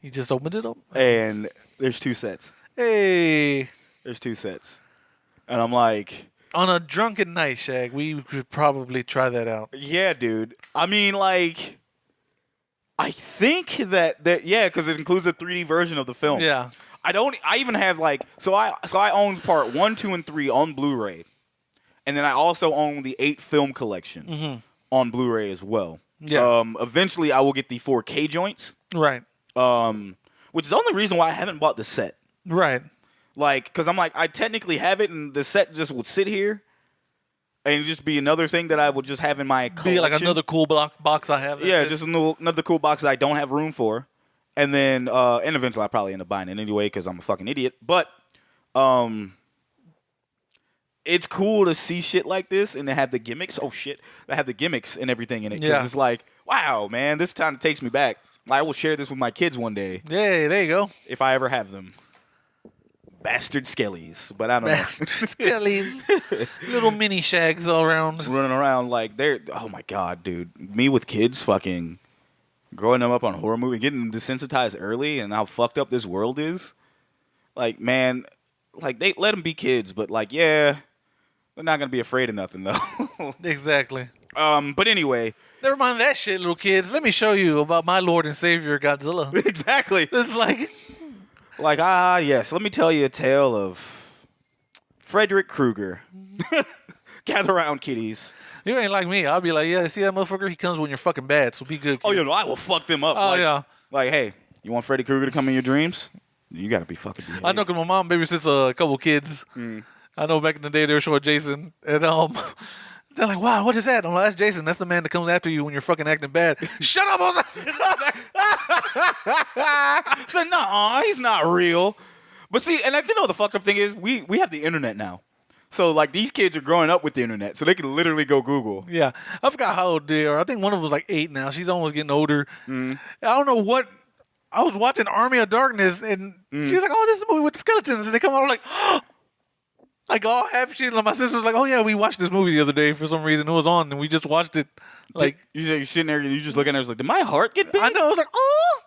You just opened it up? And there's 2 sets. Hey. There's 2 sets. And I'm like, On a drunken night, Shag, we could probably try that out. yeah, dude. I mean, like, I think yeah, because it includes a 3D version of the film. Yeah. I even have so I own part 1, 2, and 3 on Blu-ray, and then I also own the 8 film collection on Blu-ray as well. Yeah. Eventually, I will get the 4K joints. Right. Which is the only reason why I haven't bought the set. Right. Because I'm I technically have it, and the set just would sit here, and just be another thing that I would just have in my collection. Be like another cool box I have. Yeah, just another cool box that I don't have room for. And then, and eventually I'll probably end up buying it anyway because I'm a fucking idiot. But, it's cool to see shit like this, and they have the gimmicks. Oh, shit. They have the gimmicks and everything in it. Because it's wow, man, this kind of takes me back. I will share this with my kids one day. Yeah, there you go. If I ever have them. Bastard skellies. But I don't know. Skellies. Little mini shags all around. Running around they're, oh my God, dude. Me with kids fucking growing them up on horror movies, getting them desensitized early and how fucked up this world is. Man, they let them be kids, but yeah, they're not going to be afraid of nothing though. Exactly. But anyway. Never mind that shit, little kids. Let me show you about my Lord and Savior, Godzilla. Exactly. It's yes, let me tell you a tale of Frederick Krueger. Gather around, kiddies. You ain't like me. I'll be like, yeah, see that motherfucker? He comes when you're fucking bad, so be good, kid. Oh, no, I will fuck them up. Oh, yeah. Hey, you want Freddy Krueger to come in your dreams? You got to be fucking behaved. I know because my mom babysits a couple kids. I know back in the day they were showing Jason, and they're like, wow, what is that? I'm like, that's Jason. That's the man that comes after you when you're fucking acting bad. Shut up, Jose! So, no, he's not real. But see, and I think the fucked up thing is we have the internet now. So, these kids are growing up with the internet, so they can literally go Google. Yeah. I forgot how old they are. I think one of them was 8 now. She's almost getting older. I don't know what. I was watching Army of Darkness, and she was like, oh, this is a movie with the skeletons. And they come out like, all happy. My sister was like, oh, yeah, we watched this movie the other day for some reason. It was on, and we just watched it. You're sitting there, and you just looking at it, did my heart get big? I know. I was like, oh.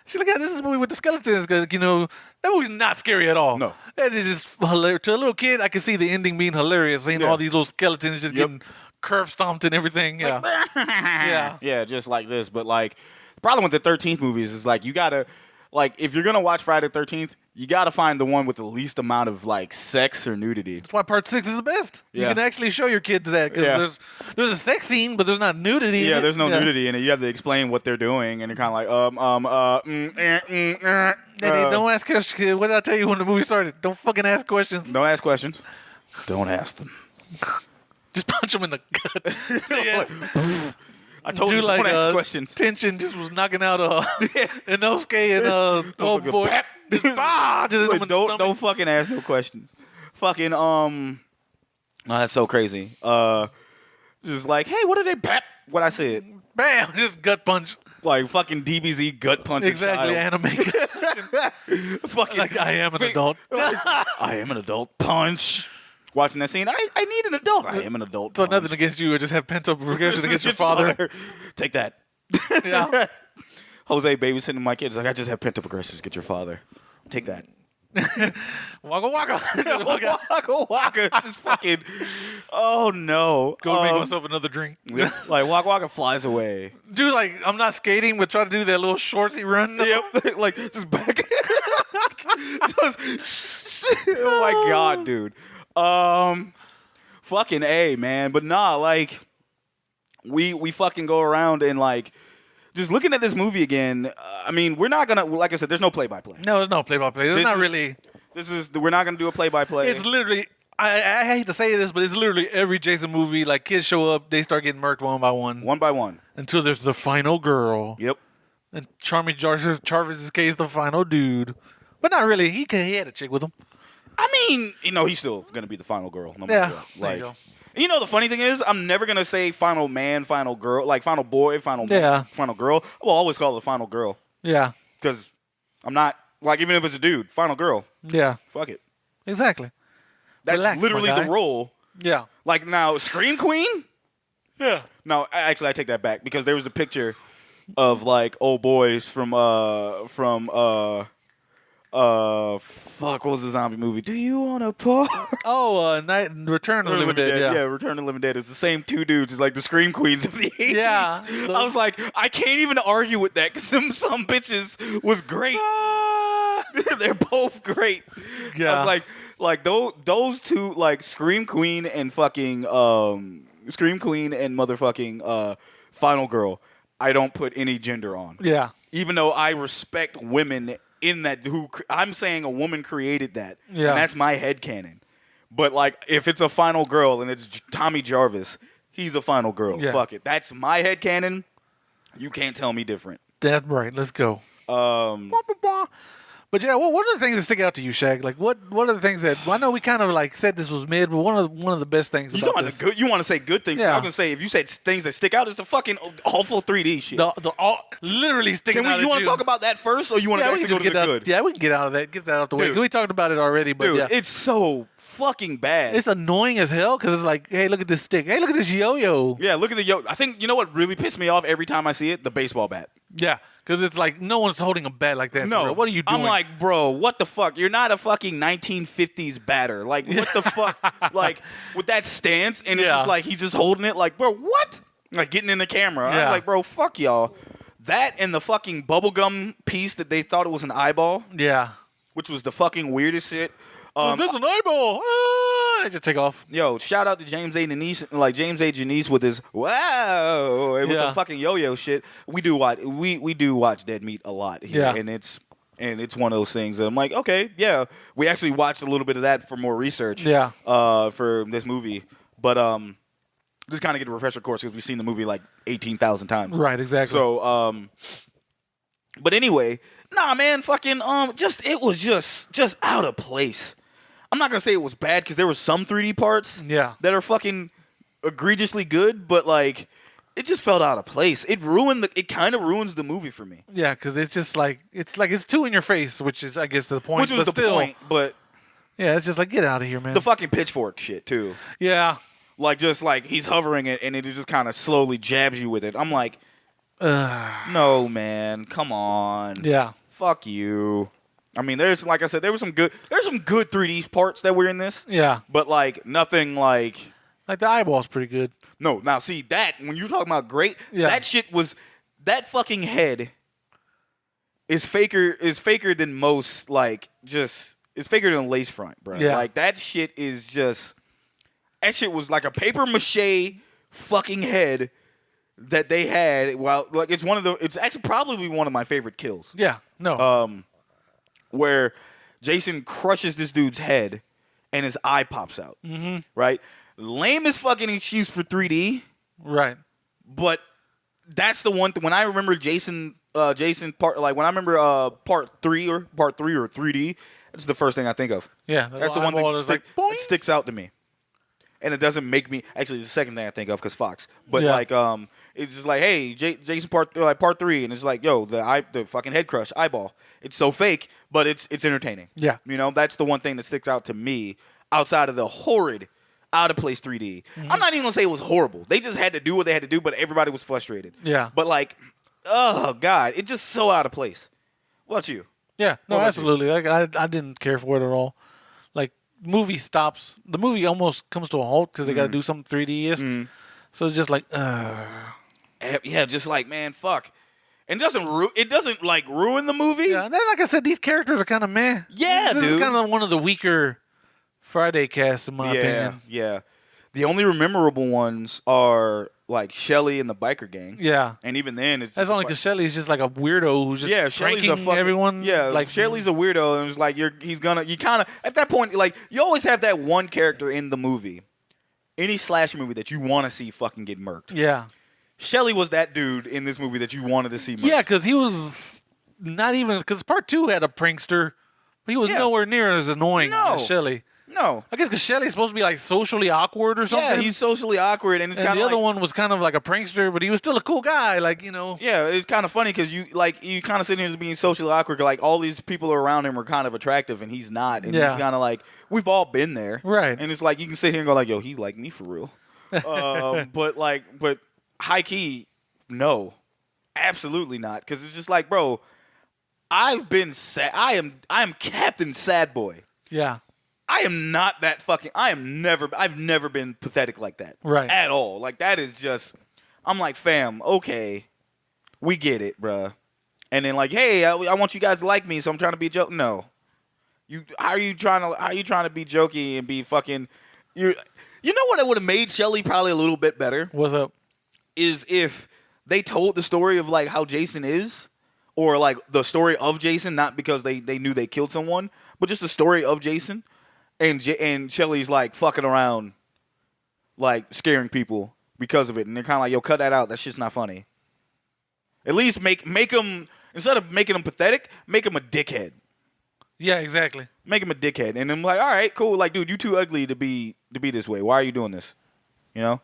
She's like, yeah, this is a movie with the skeletons because, that movie's not scary at all. No. It is just hilarious. To a little kid, I can see the ending being hilarious, seeing all these little skeletons just getting curb stomped and everything. Yeah. Yeah. Yeah, just like this. But, the problem with the 13th movies is, you got to, if you're going to watch Friday the 13th, you got to find the one with the least amount of, sex or nudity. That's why part 6 is the best. Yeah. You can actually show your kids that because there's a sex scene, but there's not nudity in it. There's no nudity in it. You have to explain what they're doing, and you're kind of Daddy, don't ask questions. What did I tell you when the movie started? Don't fucking ask questions. Don't ask questions. Don't ask them. Just punch them in the gut. I told you don't ask questions. Tension just was knocking out Inosuke and oh boy. Just don't fucking ask no questions. Fucking that's so crazy. Just hey, what did they bap? What I said? Bam! Just gut punch. Fucking DBZ gut punch. Exactly, anime. Fucking I am an adult. I am an adult. Punch. Watching that scene, I need an adult. I am an adult. So nothing against you. I just have pent up aggression against your father. Take that. Yeah. Jose babysitting my kids. I just have pent up aggressions against your father. Take that. Waka waka. Waka waka. Just fucking. Oh no. Go make myself another drink. Waka waka flies away. Dude, I'm not skating, but try to do that little shorty run. Yep. Just back. Oh my God, dude. Fucking A, man. But nah, we fucking go around and just looking at this movie again. I mean, we're not gonna, like I said, there's no play-by-play. No, there's no play-by-play. There's not really. We're not gonna do a play-by-play. It's literally. I hate to say this, but it's literally every Jason movie. Kids show up, they start getting murked one by one. One by one. Until there's the final girl. Yep. And Charming Jarvis's case, the final dude. But not really. He had a chick with him. I mean, he's still going to be the final girl. No yeah. There you go. The funny thing is, I'm never going to say final man, final girl, final boy, final girl. I will always call it final girl. Yeah. Because I'm not, even if it's a dude, final girl. Yeah. Fuck it. Exactly. That's literally the role. Yeah. Now, Scream Queen? Yeah. No, actually, I take that back because there was a picture of, old boys from Fuck, what was the zombie movie? Do you want to park? Oh, Return of the Living Dead. Yeah. Return of the Living Dead. It's the same two dudes. It's like the scream queens of the 80s. Yeah. I was like, I can't even argue with that because some bitches was great. They're both great. Yeah. I was like those two, like Scream Queen and fucking Scream Queen and motherfucking Final Girl. I don't put any gender on. Yeah. Even though I respect women in that, I'm saying a woman created that. Yeah. And that's my headcanon. But like, if it's a final girl and it's Tommy Jarvis, he's a final girl. Yeah. Fuck it. That's my headcanon. You can't tell me different. That's right. Let's go. But yeah, what are the things that stick out to you, Shag? Like, what are the things that I know we kind of like said this was mid, but one of the best things You about want this. you want to say good things? Yeah. I was gonna say if you said things that stick out, it's the fucking awful 3D shit. Literally sticking Can we? out. You want to talk about that first, or you want to actually go to the good? Yeah, we can get out of that. Get that out the way. 'Cause Dude. we talked about it already, but Dude, yeah, it's so fucking bad. it's annoying as hell because it's like, hey, look at this stick. Hey, look at this yo-yo. Yeah, look at the I think you know what really pissed me off every time I see it? The baseball bat. Yeah, because it's like no one's holding a bat like that. for No, real. What are you doing? I'm like, bro, what the fuck? You're not a fucking 1950s batter. Like, what the fuck? Like, with that stance, and it's Yeah. just like he's just holding it. Like, bro, what? Like getting in the camera. Yeah. I'm like, bro, fuck y'all. That and the fucking bubblegum piece that they thought it was an eyeball, yeah. which was the fucking weirdest shit. This is an eyeball. I just take off. Yo, shout out to James A. Janice with his wow and with Yeah. the fucking yo-yo shit. We do watch Dead Meat a lot here, Yeah. and it's one of those things that I'm like, okay, yeah. We actually watched a little bit of that for more research, Yeah. for this movie, but just kind of get a refresher course because we've seen the movie like 18,000 times, Right, exactly. So, but anyway, nah, man, fucking it was just out of place. I'm not gonna say it was bad because there were some 3D parts Yeah. that are fucking egregiously good, but like it just felt out of place. It kind of ruins the movie for me. Yeah, because it's just like it's too in your face, which is I guess the point. Which was but the still, point, but Yeah, it's just like get out of here, man. the fucking pitchfork shit too. Yeah. Like just like he's hovering it and it just kind of slowly jabs you with it. I'm like, no, man, come on. Yeah. Fuck you. I mean, like I said, there's some good 3D parts that were in this, Yeah. but like nothing like. Like the eyeball's pretty good. No, now see that when you're talking about great, Yeah. that shit was that fucking head is faker than most is faker than lace front, bro. Yeah. Like that shit was like a paper mache fucking head that they had. Well, like it's actually probably one of my favorite kills. Yeah. No. Where Jason crushes this dude's head and his eye pops out. Mm-hmm. Right? Lamest fucking excuse for 3D, right. but that's the one thing. When I remember Jason part, like when I remember part 3 or 3D, that's the first thing I think of. Yeah. That's the one thing that that sticks out to me. And it doesn't make me, actually, it's the second thing I think of because Fox. But Yeah. like, it's just like, hey, Jason part 3, and it's like, yo, the fucking head crush eyeball. It's so fake, but it's entertaining. Yeah. You know, that's the one thing that sticks out to me outside of the horrid, out of place 3D. Mm-hmm. I'm not even gonna say it was horrible. They just had to do what they had to do, but everybody was frustrated. Yeah. But like, oh god, it's just so out of place. What about you? Yeah. No, What about absolutely. Like I didn't care for it at all. Like movie stops. The movie almost comes to a halt because they got to do something 3D-esque. So it's just like, Yeah, just like, man, fuck. And it doesn't like ruin the movie. Yeah, and then like I said, these characters are kind of meh. Yeah, this dude. is kind of one of the weaker Friday casts in my opinion. Yeah. The only memorable ones are like Shelly and the biker gang. Yeah, And even then, it's that's only because Shelly's just like a weirdo who's just Shelly's pranking everyone. Yeah, like Shelly's a weirdo, and it's like you kind of at that point, like you always have that one character in the movie, any slasher movie that you want to see fucking get murked. Yeah, Shelly was that dude in this movie that you wanted to see murked. yeah, because he was not even because part 2 had a prankster, but he was Yeah. nowhere near as annoying No. as Shelly. No. I guess because Shelly's supposed to be like socially awkward or something. Yeah, he's socially awkward, and it's and kind the of other one was kind of like a prankster, but he was still a cool guy. Like Yeah, it's kind of funny because you kind of sitting here as being socially awkward. Like all these people around him are kind of attractive, and he's not. And Yeah. he's kind of like we've all been there, Right. And it's like you can sit here and go like, "Yo, he like me for real," but high key, no, absolutely not. Because it's just like, bro, I've been sad. I am Captain Sad Boy. Yeah. I am not that fucking. I've never been pathetic like that. Right. At all. Like that is just. I'm like, fam. Okay, we get it, bruh. And then like, hey, I want you guys to like me, so I'm trying to be a joke. No, how are you trying to be jokey and be fucking? You know what? It would have made Shelly probably a little bit better. What's up? Is if they told the story of like how Jason is, or like the story of Jason, not because they knew they killed someone, but just the story of Jason, and Shelly's like fucking around, like scaring people because of it, and they're kind of like, yo, cut that out. That's just not funny. At least make him, instead of making him pathetic, make him a dickhead. Yeah, exactly. Make him a dickhead, and I'm like, all right, cool. Like, dude, you too ugly to be this way. Why are you doing this? You know,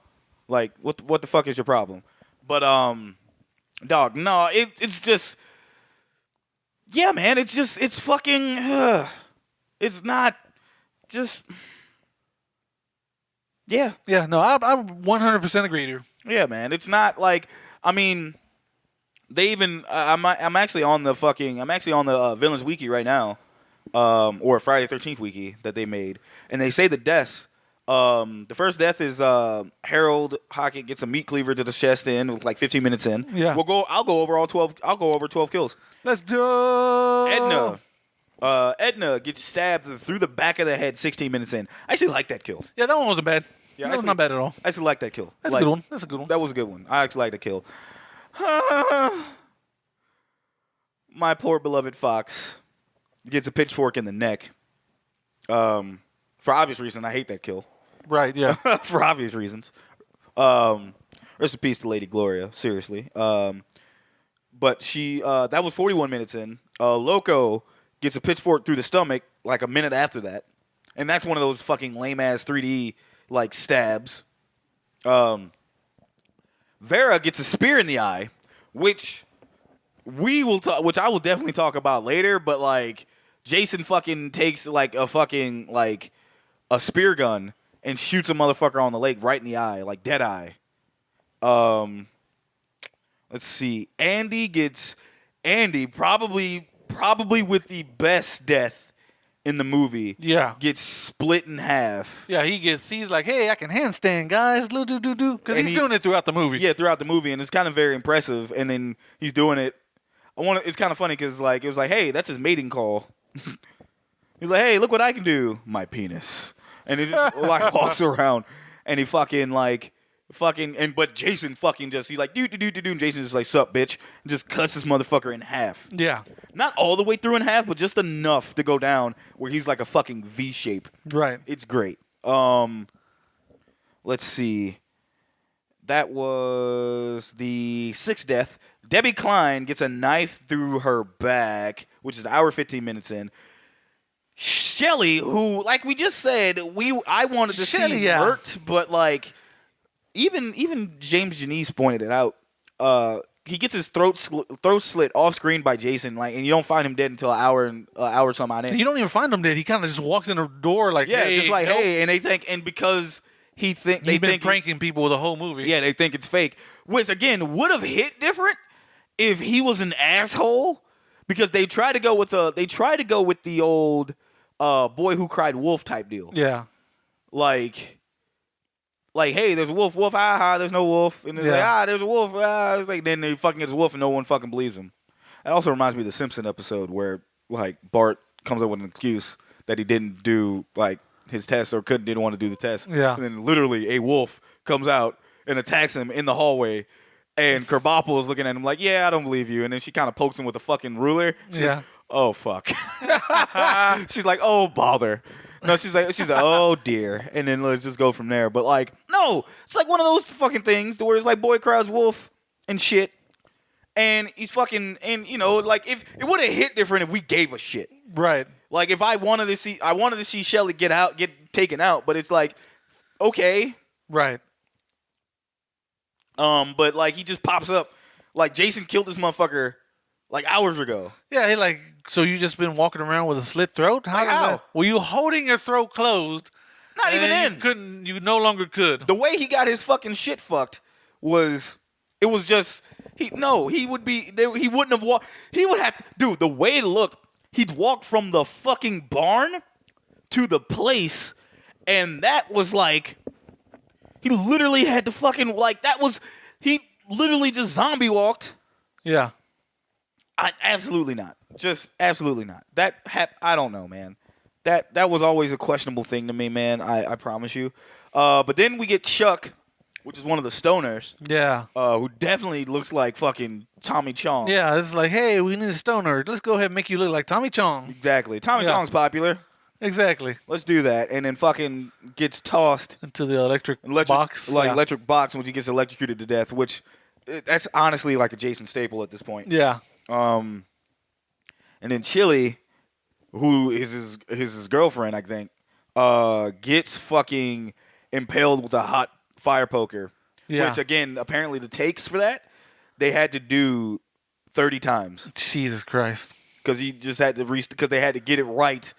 like what the fuck is your problem? But dog, no, it's just, yeah, man, it's fucking, it's not just, yeah, Yeah, no, I 100% agree with you. yeah, man. It's not like, I mean. They even I'm actually on the Villains Wiki right now, or Friday 13th Wiki that they made, and they say the deaths. The first death is Harold Hockett gets a meat cleaver to the chest with like 15 minutes in. Yeah. I'll go over 12 kills. Let's go. Edna gets stabbed through the back of the head 16 minutes in. I actually like that kill. Yeah, that one wasn't bad. Yeah, that was not bad at all. I actually like that kill. That's a good one. That's a good one. That was a good one. I actually like the kill. My poor beloved fox gets a pitchfork in the neck. For obvious reason, I hate that kill. Right, yeah. For obvious reasons. Rest in peace to Lady Gloria, seriously. But she, that was 41 minutes in. Loco gets a pitchfork through the stomach like a minute after that. And that's one of those fucking lame-ass 3D, like, stabs. Vera gets a spear in the eye, which I will definitely talk about later, but like Jason fucking takes like a fucking like a spear gun and shoots a motherfucker on the leg right in the eye, like dead eye. Let's see. Andy probably with the best death in the movie. Yeah. Gets split in half. Yeah, he's like, hey, I can handstand, guys. Do. Because he's doing it throughout the movie. Yeah, throughout the movie, and it's kind of very impressive. And then he's doing it. It's kind of funny because like it was like, hey, that's his mating call. He's like, hey, look what I can do, my penis. And he just like walks around, and he but Jason fucking just he's like do, and Jason's just like, sup, bitch, and just cuts this motherfucker in half. Yeah. Not all the way through in half, but just enough to go down where he's like a fucking V shape. Right. It's great. Let's see. That was the sixth death. Debbie Klein gets a knife through her back, which is an hour 15 minutes in. Shelly, who, like we just said, I wanted to see hurt, but like even James Janice pointed it out. He gets his throat slit off screen by Jason, like, and you don't find him dead until an hour some odd in. You don't even find him dead. He kind of just walks in the door like, hey, just like, help. hey, and they think, and because he's been pranking people the whole movie. Yeah, they think it's fake, which again would have hit different if he was an asshole, because they try to go with the old Boy Who Cried Wolf type deal. Yeah, like, hey, there's a wolf, there's no wolf, and it's like, there's a wolf, it's like, then they fucking get a wolf and no one fucking believes him. It also reminds me of the Simpson episode where like Bart comes up with an excuse that he didn't do like his test or didn't want to do the test. Yeah, and then literally a wolf comes out and attacks him in the hallway. And Krabappel is looking at him like, yeah, I don't believe you. And then she kind of pokes him with a fucking ruler. She's like, oh, fuck. She's like, oh, bother. No, she's like, oh, dear. And then let's just go from there. But, like, no. It's like one of those fucking things where it's like boy cries wolf and shit. And he's fucking, and, you know, like, if it would have hit different if we gave a shit. Right. Like, if I wanted to see Shelly get taken out. But it's like, okay. Right. But like he just pops up, like Jason killed this motherfucker like hours ago. Yeah, he like, so you just been walking around with a slit throat? How? Were you holding your throat closed? Not even then. You no longer could. The way he got his fucking shit fucked was just He would be. He wouldn't have walked. He would have. Dude, the way it looked, he'd walk from the fucking barn to the place, and that was like. He literally had to fucking he literally just zombie walked. Yeah. Absolutely not. Just absolutely not. I don't know, man. That was always a questionable thing to me, man. I promise you. But then we get Chuck, which is one of the stoners. Yeah. Who definitely looks like fucking Tommy Chong. Yeah, it's like, hey, we need a stoner. Let's go ahead and make you look like Tommy Chong. Exactly. Tommy Chong's popular. Exactly. Let's do that. And then fucking gets tossed into the electric box. Electric box, when he gets electrocuted to death, which that's honestly like a Jason staple at this point. Yeah. And then Chili, who is his girlfriend, I think, gets fucking impaled with a hot fire poker. Yeah. Which, again, apparently the takes for that, they had to do 30 times. Jesus Christ. Because he just had to because they had to get it right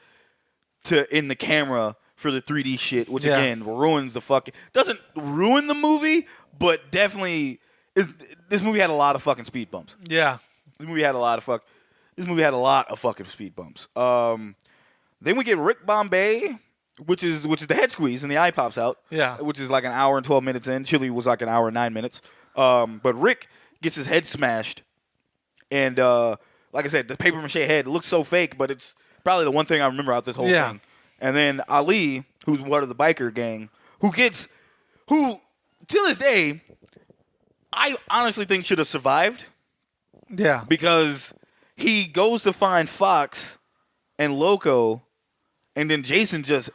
in the camera for the 3D shit, which again ruins the fucking doesn't ruin the movie, but definitely this movie had a lot of fucking speed bumps. Yeah. This movie had a lot of fucking speed bumps. Then we get Rick Bombay, which is the head squeeze and the eye pops out. Yeah. Which is like an hour and 12 minutes in. Chili was like an hour and 9 minutes. But Rick gets his head smashed, and like I said, the paper mache head looks so fake, but it's probably the one thing I remember out this whole thing. And then Ali, who's one of the biker gang, who to this day, I honestly think should have survived. Yeah. Because he goes to find Fox and Loco, and then Jason just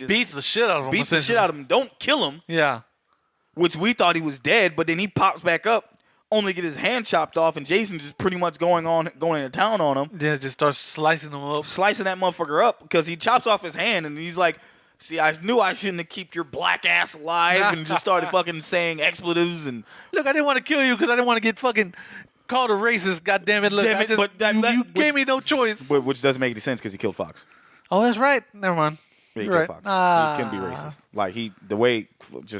beats the shit out of him. Don't kill him. Yeah. Which we thought he was dead, but then he pops back up, only to get his hand chopped off, and Jason's just pretty much going into town on him. Yeah, just starts slicing him up. Slicing that motherfucker up, because he chops off his hand, and he's like, see, I knew I shouldn't have kept your black ass alive, and just started fucking saying expletives. And look, I didn't want to kill you because I didn't want to get fucking called a racist. God damn it! Look, you gave me no choice. Which doesn't make any sense because he killed Fox. Oh, that's right. Never mind. Yeah, he killed Fox. He couldn't be racist. Like the way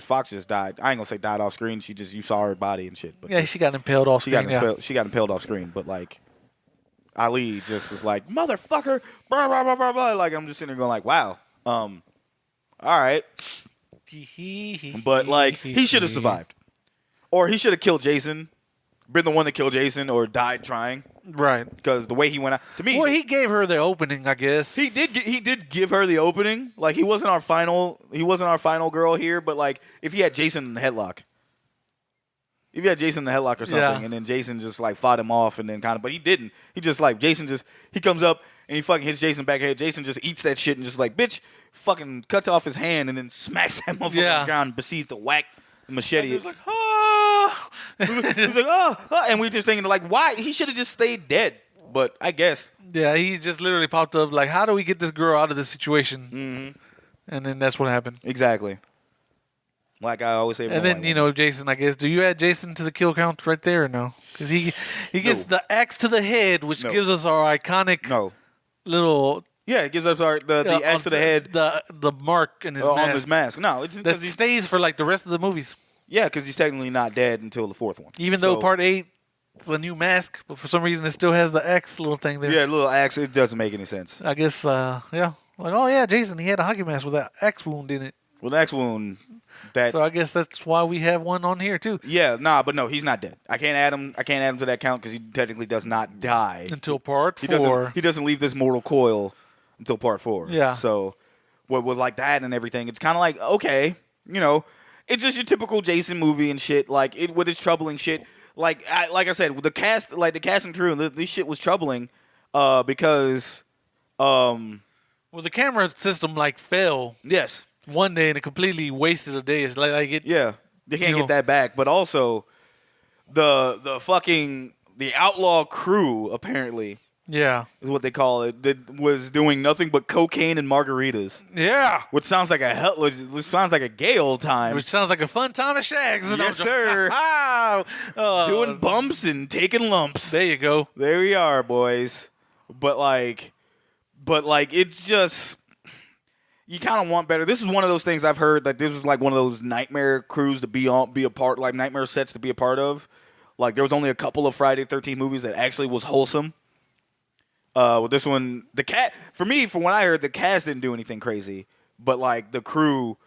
Fox just died. I ain't gonna say died off screen. You saw her body and shit. But yeah, she got impaled off screen. She got impaled off screen. But like, Ali just was like, motherfucker, blah blah blah blah blah. Like I'm just sitting there going like, wow, all right. But like, he should have survived, or he should have killed Jason. Been the one to kill Jason or died trying. Right. Because the way he went out to me. Well, he gave her the opening, I guess. He did give her the opening. Like he wasn't our final girl here, but like if he had Jason in the headlock. If you had Jason in the headlock or something, and then Jason just like fought him off and then kind of, but he didn't. He just like he comes up and he fucking hits Jason backhead. Jason just eats that shit and just like, bitch, fucking cuts off his hand and then smacks that motherfucker on the ground and proceeds to whack the machete. He's like, He's like, oh, and we're just thinking like, why? He should have just stayed dead. But I guess. Yeah, he just literally popped up like, how do we get this girl out of this situation? Mm-hmm. And then that's what happened. Exactly. Like I always say. And then, Jason, I guess, do you add Jason to the kill count right there or no? Because he gets the axe to the head, which gives us our iconic little... Yeah, it gives us the axe to the head. The mark in his mask. On his mask. No, it's that stays for like the rest of the movies. Yeah, because he's technically not dead until the fourth one. Even though part 8 is a new mask, but for some reason it still has the X little thing there. Yeah, little axe. It doesn't make any sense. I guess, yeah. Like, oh yeah, Jason, he had a hockey mask with that X wound in it. With an X wound. So I guess that's why we have one on here too. Yeah, but no, he's not dead. I can't add him to that count because he technically does not die until part 4. He doesn't leave this mortal coil until part 4. Yeah. So, with like that and everything, it's kind of like okay, it's just your typical Jason movie and shit. Like with its troubling shit. Like I said, with the cast and crew, this shit was troubling because well, the camera system like fell. Yes. One day and it completely wasted a day. It's like it. Yeah, they can't get that back. But also, the outlaw crew apparently. Yeah, is what they call it. That was doing nothing but cocaine and margaritas. Yeah, which sounds like a gay old time. Which sounds like a fun time at Shag's. Yes, sir. Doing bumps and taking lumps. There you go. There we are, boys. But it's just. You kind of want better. This is one of those things I've heard that this was like one of those nightmare crews to be a part, like nightmare sets to be a part of. Like, there was only a couple of Friday the 13th movies that actually was wholesome. With this one, for when I heard, the cast didn't do anything crazy, but like the crew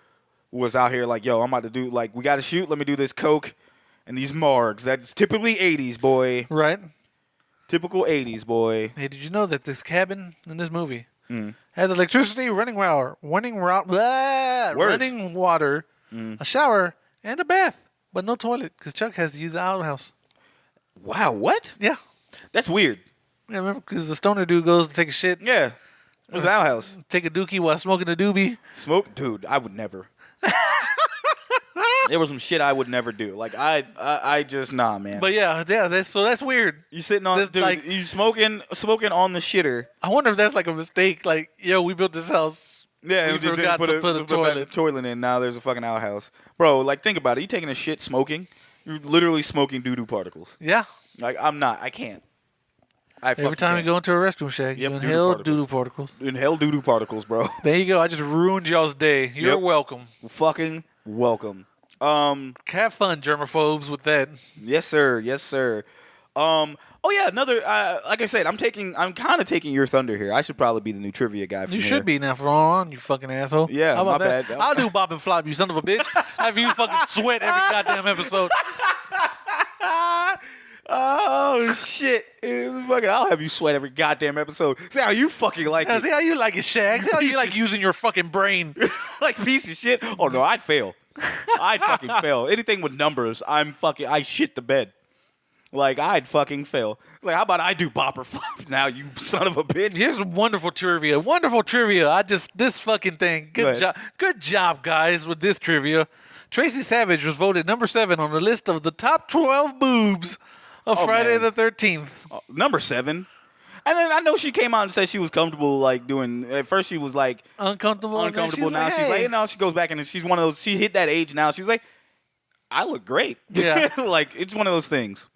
was out here like, yo, I'm about to do, like, we got to shoot. Let me do this coke and these margs. That's typically 80s, boy. Right. Typical 80s, boy. Hey, did you know that this cabin in this movie has electricity, running water, a shower, and a bath, but no toilet because Chuck has to use the outhouse. Wow, what? Yeah. That's weird. Yeah, remember? Because the stoner dude goes to take a shit. Yeah. It was an outhouse. Take a dookie while smoking a doobie. Smoke? Dude, I would never. There was some shit I would never do. Like, I just, nah, man. But yeah, so that's weird. You sitting on, dude, like, you smoking on the shitter. I wonder if that's like a mistake. Like, yo, we built this house. Yeah, we just forgot to put a toilet in. Now there's a fucking outhouse. Bro, like, think about it. You taking a shit smoking? You're literally smoking doo-doo particles. Yeah. Like, I can't. Every time you go into a restroom, Shag, you inhale doo-doo particles. Inhale doo-doo particles, bro. There you go. I just ruined y'all's day. You're welcome. Fucking welcome. Have fun, germaphobes, with that. Yes, sir. Yes, sir. Oh yeah, another. Like I said, I'm kind of taking your thunder here. I should probably be the new trivia guy. You should be now, from on, you fucking asshole. Yeah, how about my that? bad. I'll do Bob and Flop, you son of a bitch. Have you fucking sweat every goddamn episode. Oh shit! I'll have you sweat every goddamn episode. See how you fucking like it. See how you like it, Shag. See how you like using your fucking brain. Like, piece of shit. Oh no, I'd fail. I'd fucking fail. Anything with numbers, I shit the bed. Like, I'd fucking fail. Like, how about I do Bop or Flop now, you son of a bitch? Here's wonderful trivia. This fucking thing. Good job, guys, with this trivia. Tracy Savage was voted number 7 on the list of the top 12 boobs of Friday the 13th. Number 7? And then I know she came out and said she was comfortable, like, doing. At first, she was like uncomfortable. Now she's like, no, she goes back and she's one of those. She hit that age now. She's like, I look great. Yeah, like, it's one of those things.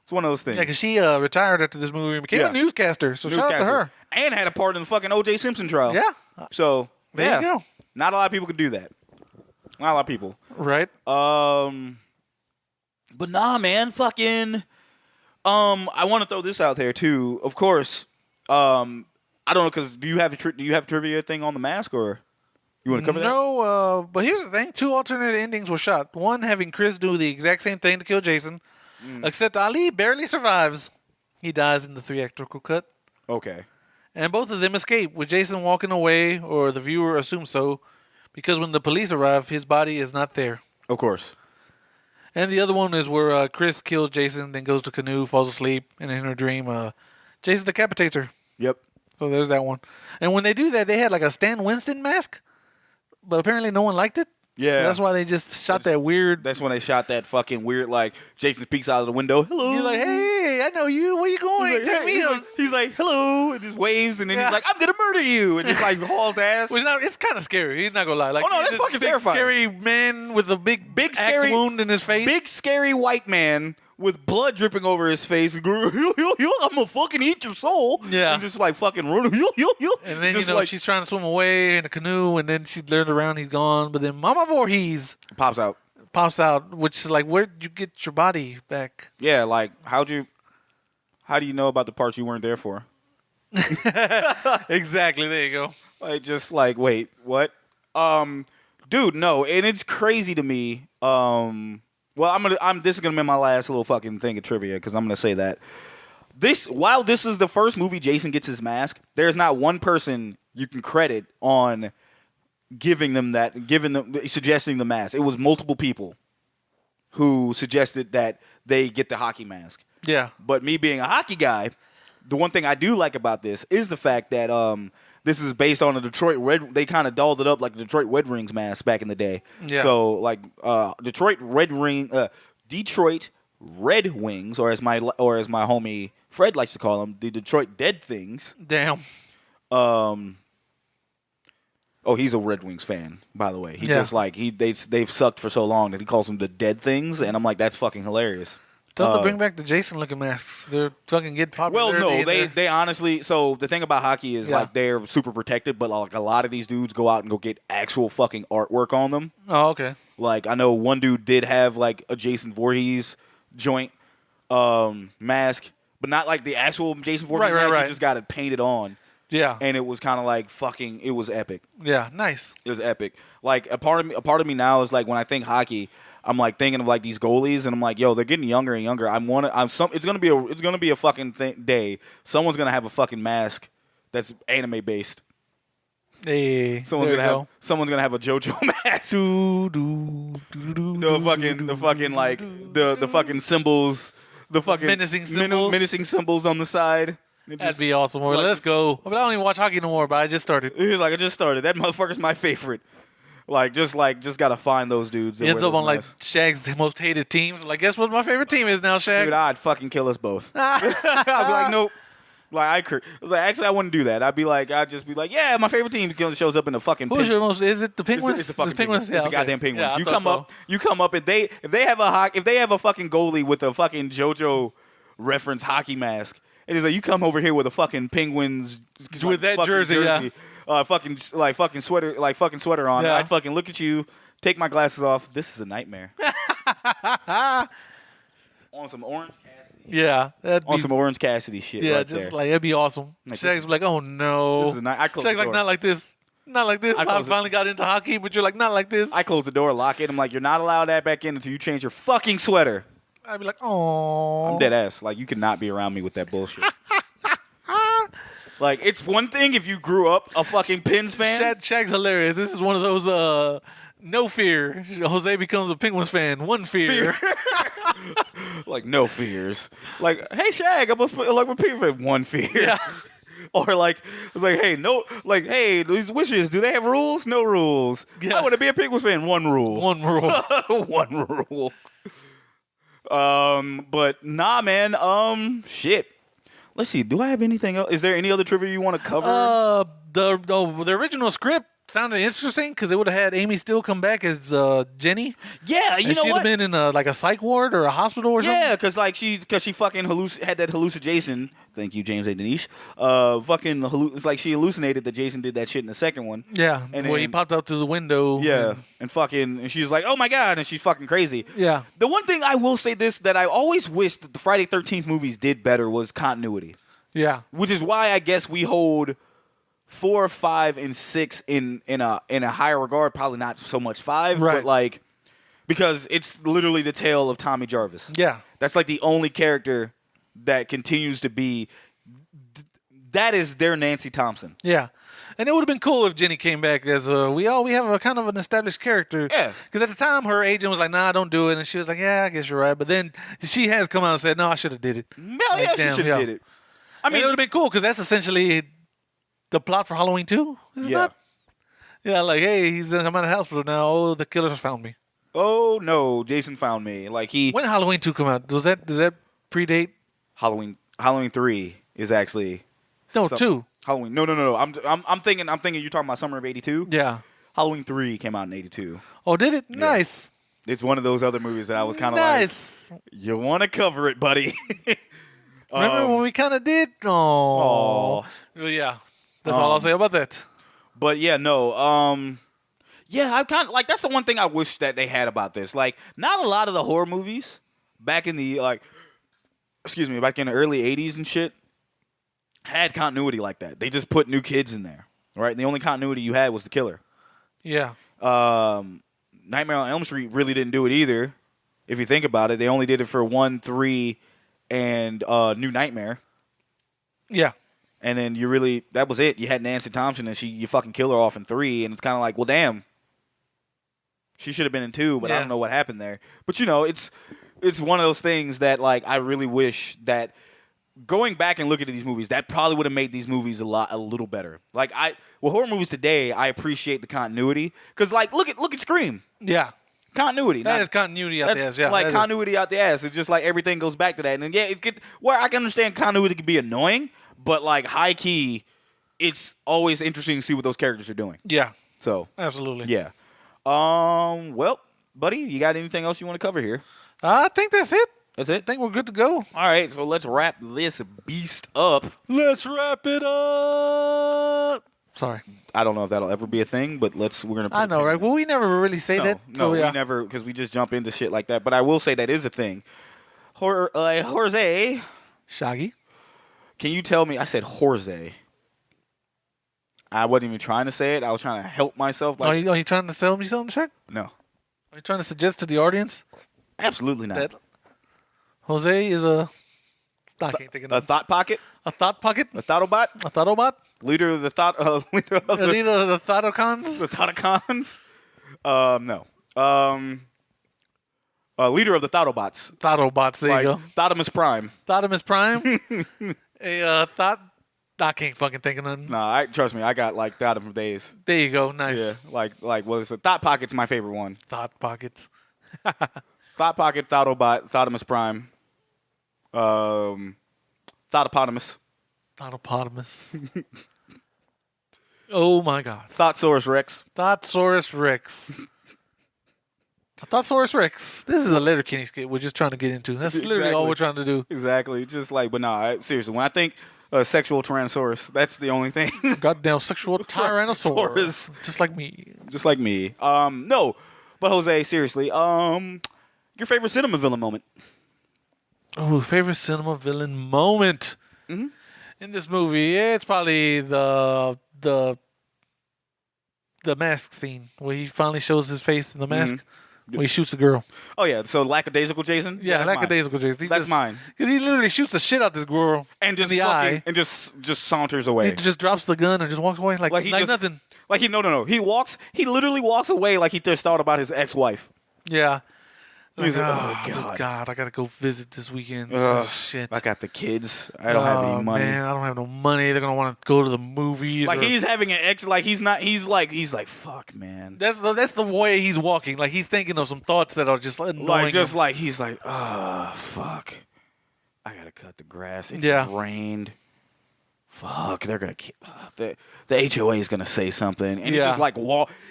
It's one of those things. Yeah, because she retired after this movie and became a newscaster. So shout out to her. And had a part in the fucking O.J. Simpson trial. Yeah. So there you go. Not a lot of people could do that. Not a lot of people. Right. But nah, man, fucking. I want to throw this out there too. Of course, I don't know, because do you have a trivia thing on the mask, or you want to cover that? No, but here's the thing: 2 alternate endings were shot. One having Chris do the exact same thing to kill Jason, except Ali barely survives. He dies in the theatrical cut. Okay. And both of them escape, with Jason walking away, or the viewer assumes so, because when the police arrive, his body is not there. Of course. And the other one is where Chris kills Jason, then goes to canoe, falls asleep, and in her dream, Jason decapitates her. Yep. So there's that one. And when they do that, they had like a Stan Winston mask, but apparently no one liked it. Yeah. So that's why they just shot that weird. That's when they shot that fucking weird, like, Jason peeks out of the window. Hello. You're like, hey, I know you. Where you going? He's like, Take me on. He's like, hello, and just waves, and then he's like, I'm gonna murder you, and just like hauls ass. Which it's kind of scary. He's not gonna lie. Like, oh no, that's fucking big, terrifying. Scary man with a big axe scary wound in his face. Big scary white man with blood dripping over his face. I'm gonna fucking eat your soul. Yeah. And just like fucking run. And then just she's trying to swim away in a canoe, and then she turns around, he's gone. But then Mama Voorhees pops out, which is like, where'd you get your body back? Yeah, like how do you know about the parts you weren't there for? Exactly. There you go. Like, just like, wait, what? Dude, no, and it's crazy to me. Well, this is gonna be my last little fucking thing of trivia, because I'm gonna say that while this is the first movie Jason gets his mask, there's not one person you can credit on suggesting the mask. It was multiple people who suggested that they get the hockey mask. Yeah. But me being a hockey guy, the one thing I do like about this is the fact that this is based on a Detroit Red. They kind of dolled it up like the Detroit Red Wings mask back in the day. Yeah. So like Detroit Red Wings, or as my homie Fred likes to call them, the Detroit Dead Things. Damn. Oh, he's a Red Wings fan, by the way. He just like they've sucked for so long that he calls them the Dead Things, and I'm like, that's fucking hilarious. Tell them to bring back the Jason-looking masks. They're fucking get popular. Well, no, they honestly. So the thing about hockey is like they're super protected, but like a lot of these dudes go out and go get actual fucking artwork on them. Oh, okay. Like I know one dude did have like a Jason Voorhees joint mask, but not like the actual Jason Voorhees mask. Right. He just got it painted on. Yeah. And it was kind of like fucking. It was epic. Yeah. Nice. It was epic. Like a part of me now is like when I think hockey, I'm like thinking of like these goalies, and I'm like, yo, they're getting younger and younger. It's gonna be a fucking day. Someone's gonna have a fucking mask that's anime based. Hey. Someone's gonna have a JoJo mask. The fucking symbols, the fucking menacing symbols on the side. That'd be awesome. Like, let's go. But I don't even watch hockey no more. But I just started. He's like, I just started. That motherfucker's my favorite. Just gotta find those dudes. He ends up on like Shag's most hated teams. Like, guess what my favorite team is now, Shag? Dude, I'd fucking kill us both. I'd be like, nope. Actually, I wouldn't do that. I'd just be like, yeah, my favorite team shows up in the fucking. Who's your most? Is it the Penguins? It's the fucking Penguins. It's the goddamn Penguins. Yeah, you come up. If they have a fucking goalie with a fucking JoJo reference hockey mask, it is like you come over here with a fucking Penguins with that jersey. fucking sweater on. Yeah. I'd fucking look at you, take my glasses off. This is a nightmare. On some Orange Cassidy. Yeah. Some Orange Cassidy shit. Yeah, right just there. like that'd be awesome. Like, Shag's like, oh no. This is I close Shag's the like, door. not like this. Not like this. I finally got into hockey, but you're like, not like this. I close the door, lock it. I'm like, you're not allowed that back in until you change your fucking sweater. I'd be like, oh. I'm dead ass. Like, you cannot be around me with that bullshit. Like, it's one thing if you grew up a fucking Pens fan. Shag's hilarious. This is one of those no fear. Jose becomes a Penguins fan. One fear. Like, no fears. Like, hey, Shag, I'm a Penguins fan. One fear. Yeah. Or like, it's like, hey, no, like, hey, these wishes, do they have rules? No rules. Yeah. I want to be a Penguins fan. One rule. One rule. One rule. But nah, man. Shit. Let's see. Do I have anything else? Is there any other trivia you want to cover? The original script sounded interesting because it would have had Amy Steele come back as Jenny. Yeah, you know she'd what? have been in a psych ward or a hospital or something. Yeah, because she fucking had that hallucination. Thank you, James A. Denish. It's like she hallucinated that Jason did that shit in the second one. Yeah, and he popped out through the window. Yeah, and she's like, oh my god, and she's fucking crazy. Yeah. The one thing I will say that I always wish that the Friday 13th movies did better was continuity. Yeah. Which is why I guess we hold 4, 5, and 6 in a higher regard. Probably not so much 5, right. But like because it's literally the tale of Tommy Jarvis. Yeah, that's like the only character that continues to be. That is their Nancy Thompson. Yeah, and it would have been cool if Jenny came back as we have a kind of an established character. Yeah, because at the time her agent was like, "Nah, don't do it," and she was like, "Yeah, I guess you're right." But then she has come out and said, "No, I should have did it." Hell yeah, she should have did it. I mean, it would have been cool because that's essentially the plot for Halloween 2. Not? Yeah, like, hey, I'm at a hospital now. Oh, the killers found me. Oh no, Jason found me. Like When did Halloween 2 come out? Does that predate Halloween? Halloween 3 is actually 2. Halloween. No. I'm thinking you're talking about summer of '82. Yeah. Halloween 3 came out in '82. Oh, did it? Yeah. Nice. It's one of those other movies that I was kind of like, you want to cover it, buddy. Remember when we kind of did? Oh. Yeah. That's all I'll say about that. But yeah, no. Yeah, I kind of like that's the one thing I wish that they had about this. Like, not a lot of the horror movies back in the back in the early '80s and shit had continuity like that. They just put new kids in there, right? And the only continuity you had was the killer. Yeah. Nightmare on Elm Street really didn't do it either. If you think about it, they only did it for 1, 3, and New Nightmare. Yeah. And then that was it. You had Nancy Thompson, and you fucking kill her off in 3, and it's kind of like, well, damn. She should have been in 2, but I don't know what happened there. But, it's one of those things that, like, I really wish that going back and looking at these movies, that probably would have made these movies a little better. Like, horror movies today, I appreciate the continuity. Because, like, look at Scream. Yeah. Continuity. That is continuity out the ass. Yeah, like continuity out the ass. It's just like everything goes back to that. And then, yeah, where I can understand continuity can be annoying, but like high key, it's always interesting to see what those characters are doing. Yeah. So absolutely. Yeah. Well, buddy, you got anything else you want to cover here? I think that's it. That's it? I think we're good to go. All right, so let's wrap this beast up. Let's wrap it up. Sorry. I don't know if that'll ever be a thing, but we're going to I know, right? Well, we never really say that. No, we never, because we just jump into shit like that. But I will say that is a thing. Jose. Shaggy. Can you tell me? I said Jose. I wasn't even trying to say it. I was trying to help myself. Are you trying to sell me something, Shag? No, Are you trying to suggest to the audience absolutely not. that Jose is a... I can't think of A nothing. thought pocket? A thought pocket? A thoughtobot? A thoughtobot? Leader of the thought... leader of A leader of the thoughtocons? the thoughtocons? No. Leader of the Thoughtobots. Thoughtobots, there you go. Thoughtopus Prime. Thoughtomus Prime? Thought... I can't fucking think of nothing. No, trust me, I got like Thoughtopus days. There you go. Nice. Yeah, well, it's a Thought Pocket's my favorite one. Thought pockets. Thought Pocket, Thoughtobot, Thoughtopus Prime, Thoughtopotamus, Thoughtopotamus. Oh my god. Thoughtsaurus Rex. Thoughtsaurus Rex. Thoughtsaurus Rex. This is a Letterkenny skit we're just trying to get into. That's literally all we're trying to do. Exactly. Just like, but no, seriously, when I think sexual Tyrannosaurus, that's the only thing. Goddamn sexual Tyrannosaurus. Just like me. Just like me. No, but Jose, seriously, your favorite cinema villain moment? Oh, favorite cinema villain moment in this movie? Yeah, it's probably the mask scene where he finally shows his face in the mask. When he shoots a girl. Oh, yeah. So, lackadaisical Jason? Yeah, that's lackadaisical Jason. That's mine. Because he literally shoots the shit out this girl And just in the eye. and just saunters away. He just drops the gun and just walks away like he just, nothing. Like no. He literally walks away like he just thought about his ex-wife. Yeah. He's like, oh, God, I got to go visit this weekend. Shit. I got the kids. I don't have any money. Man, I don't have no money. They're going to want to go to the movies. Like, he's having an ex, like, he's like, fuck, man. That's the way he's walking. Like, he's thinking of some thoughts that are just annoying Like, just him. like, he's like, fuck. I got to cut the grass. It Yeah. just rained. Fuck, they're going to... The HOA is going to say something. And he just, like,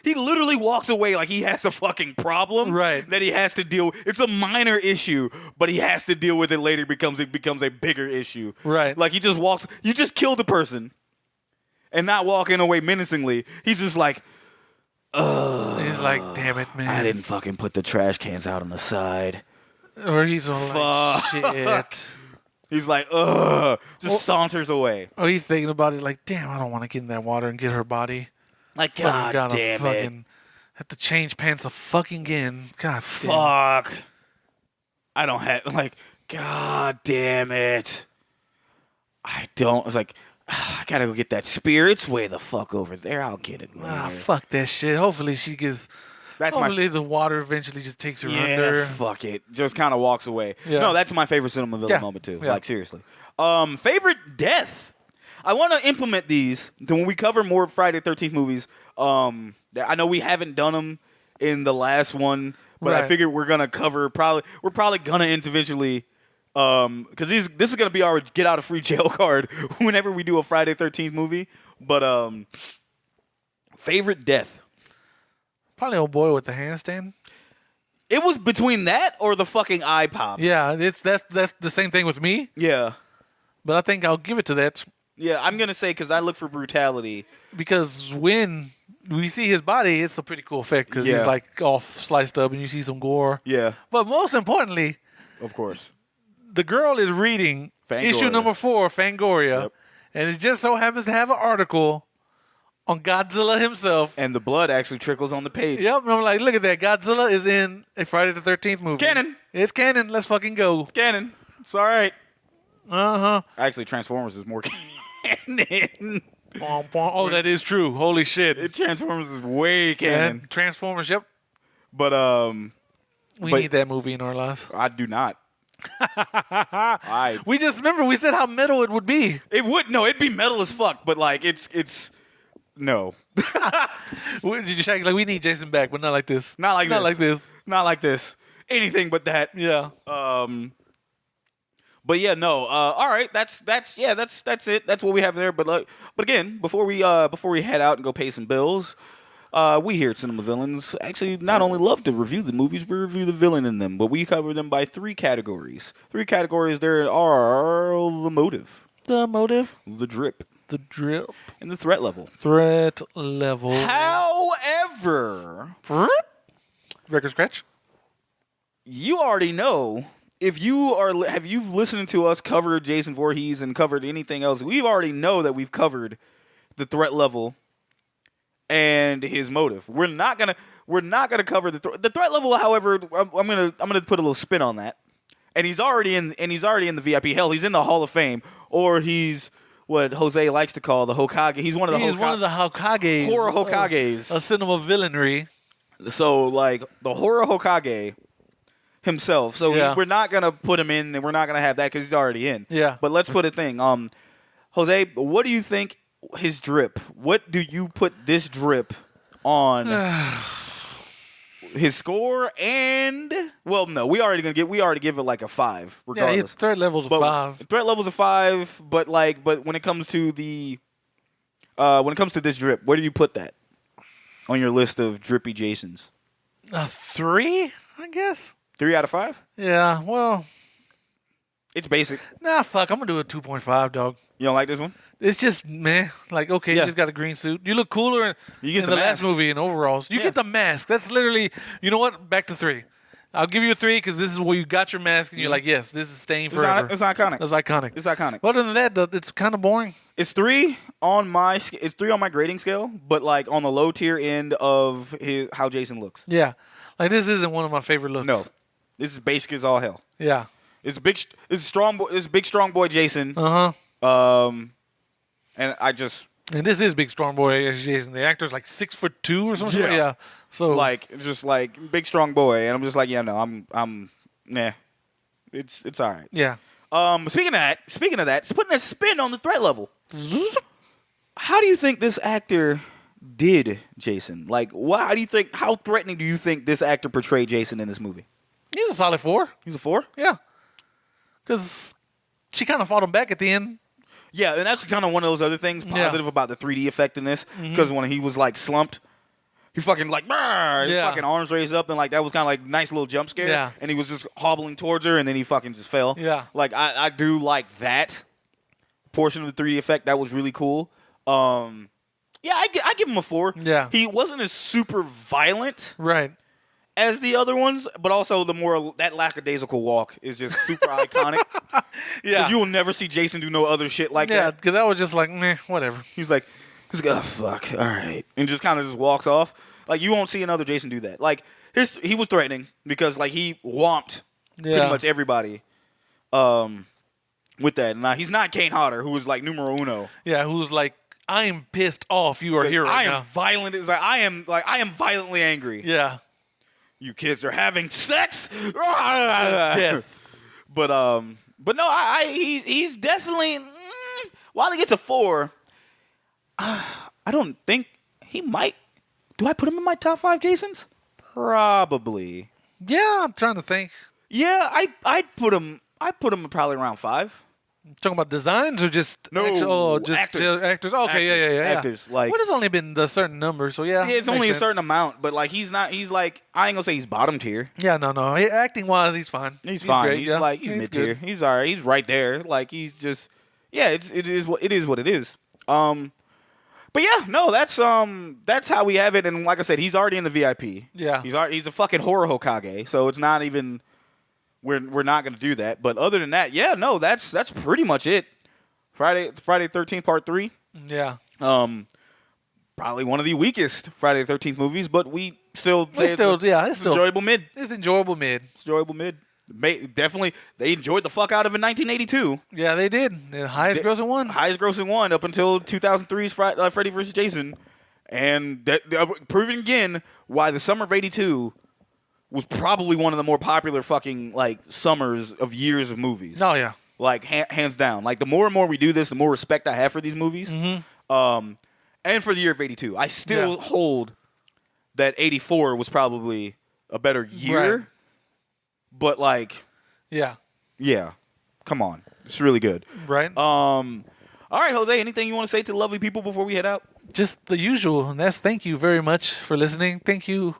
he literally walks away like he has a fucking problem. Right. That he has to deal with. It's a minor issue, but he has to deal with it later. It becomes a bigger issue. Right. Like, he just walks... You just killed the person. And not walking away menacingly. He's just like... He's like, damn it, man. I didn't fucking put the trash cans out on the side. Or he's all like, shit. He's like, just saunters away. Oh, he's thinking about it like, damn, I don't want to get in that water and get her body. Like, Fucking God gotta damn fucking have to change pants a fucking again. God damn. Fuck. I don't have, like, God damn it. I don't, it's like, I gotta go get that spear. It's way the fuck over there. I'll get it later. Fuck that shit. Hopefully she gets... Hopefully the water eventually just takes her under. Fuck it. Just kind of walks away. Yeah. No, that's my favorite cinema villain moment too. Yeah. Like, seriously. Favorite death. I want to implement these to when we cover more Friday the 13th movies. I know we haven't done them in the last one, but I figured we're gonna cover we're probably gonna individually because this is gonna be our get out of free jail card whenever we do a Friday the 13th movie. But favorite death. Probably old boy with the handstand. It was between that or the fucking eye pop. Yeah, that's the same thing with me. Yeah. But I think I'll give it to that. Yeah, I'm going to say because I look for brutality. Because when we see his body, it's a pretty cool effect because he's like all sliced up and you see some gore. Yeah. But most importantly, of course, the girl is reading Fangoria. Issue number 4, Fangoria. Yep. And it just so happens to have an article on Godzilla himself. And the blood actually trickles on the page. Yep. And I'm like, look at that. Godzilla is in a Friday the 13th movie. It's canon. It's canon. Let's fucking go. It's canon. It's all right. Uh-huh. Actually, Transformers is more canon. Oh, that is true. Holy shit. Transformers is way canon. And Transformers, yep. But, we need that movie in our lives. I do not. We just remember we said how metal it would be. It would. No, it'd be metal as fuck. But, like, it's... No. Did you check? Like, we need Jason back, but not like this. Not like this. Not like this. Anything but that. Yeah. But yeah, no. All right. That's it. That's what we have there. But again, before we head out and go pay some bills, we here at Cinema Villains actually not only love to review the movies, we review the villain in them, but we cover them by 3 categories. 3 categories there are the motive, the drip, and the threat level. However, record scratch. you already know if you've listened to us cover Jason Voorhees and covered anything else, we already know that we've covered the threat level and his motive. We're not gonna cover the threat level. However, I'm gonna put a little spin on that. And he's already in the VIP. Hell, he's in the Hall of Fame, or he's what Jose likes to call the Hokage. He's one of the Hokages. Horror Hokages. A cinema villainry. So, like, the Horror Hokage himself. So we're not going to put him in, and we're not going to have that because he's already in. Yeah. But let's put a thing. Jose, what do you think his drip? What do you put this drip on his score? And, well, no, we already give it like a 5, regardless. Yeah, his threat level's a 5. Threat level's a 5, but when it comes to this drip, where do you put that on your list of drippy Jasons? A 3, I guess. 3 out of 5? Yeah, well, it's basic. Nah, fuck, I'm gonna do a 2.5, dog. You don't like this one? It's just meh. Like, okay, you just got a green suit. You look cooler in the last movie in overalls. You get the mask. That's literally, you know what? Back to 3. I'll give you a 3 because this is where you got your mask and you're like, yes, this is staying forever. It's iconic. It's iconic. It's iconic. But other than that, it's kind of boring. It's 3 on my grading scale, but like on the low tier end of how Jason looks. Yeah, like this isn't one of my favorite looks. No, this is basic as all hell. Yeah, it's big strong boy Jason. And and this is big strong boy Jason. The actor's like 6'2" or something. Yeah. So just like big strong boy, and I'm just like, yeah, no, I'm nah. It's all right. Yeah. Speaking of that, it's putting a spin on the threat level. How do you think this actor did Jason? Like, how threatening do you think this actor portrayed Jason in this movie? He's a solid 4. He's a 4? Yeah. Because she kind of fought him back at the end. Yeah, and that's kind of one of those other things positive about the 3D effect in this. Because when he was like slumped, he fucking like, his fucking arms raised up, and like that was kind of like nice little jump scare. Yeah. And he was just hobbling towards her, and then he fucking just fell. Yeah. Like I do like that portion of the 3D effect. That was really cool. Yeah, I give him a 4. Yeah. He wasn't as super violent Right. as the other ones, but also that lackadaisical walk is just super iconic. Yeah. Because you will never see Jason do no other shit like Yeah, that. because I was just like, meh, whatever. He's like, oh, fuck, all right. And just kind of just walks off. Like, you won't see another Jason do that. Like, he was threatening because, like, he whomped pretty much everybody with that. Now, he's not Kane Hodder, who was, like, numero uno. Yeah, who's like, I am pissed off you are here right now. I am violent. It's like, I am violently angry. Yeah. You kids are having sex? Death. But no, he's definitely, while he gets a 4, I don't think he might. Do I put him in my top 5 Jasons? Probably. Yeah, I'm trying to think. Yeah, I'd put him probably around 5. Talking about designs or just actors? Actors. Okay, yeah. Actors, like, well, it's only been a certain number, so yeah. It's only a certain amount, but like he's like, I ain't gonna say he's bottom tier. Yeah, no. Acting wise, he's fine. He's fine. Great, he's yeah. like he's mid tier. He's all right. He's right there. Like he's just it is what it is. But yeah, no, that's how we have it. And like I said, he's already in the VIP. Yeah, he's a fucking horror Hokage, so it's not even. We're not going to do that. But other than that, yeah, no, that's pretty much it. Friday 13th Part 3. Yeah. Probably one of the weakest Friday the 13th movies, but we still say it's enjoyable mid. It's enjoyable mid. It's enjoyable mid. Definitely, they enjoyed the fuck out of it in 1982. Yeah, they did. The highest grossing one. Highest grossing one up until 2003's Freddy vs. Jason. And proving again why the summer of 82 was probably one of the more popular fucking, like, summers of years of movies. Oh, yeah. Like, hands down. Like, the more and more we do this, the more respect I have for these movies. Mm-hmm. And for the year of 82. I still hold that 84 was probably a better year. Right. But, like... Yeah. Yeah. Come on. It's really good. Right. All right, Jose, anything you want to say to the lovely people before we head out? Just the usual, and that's thank you very much for listening. Thank you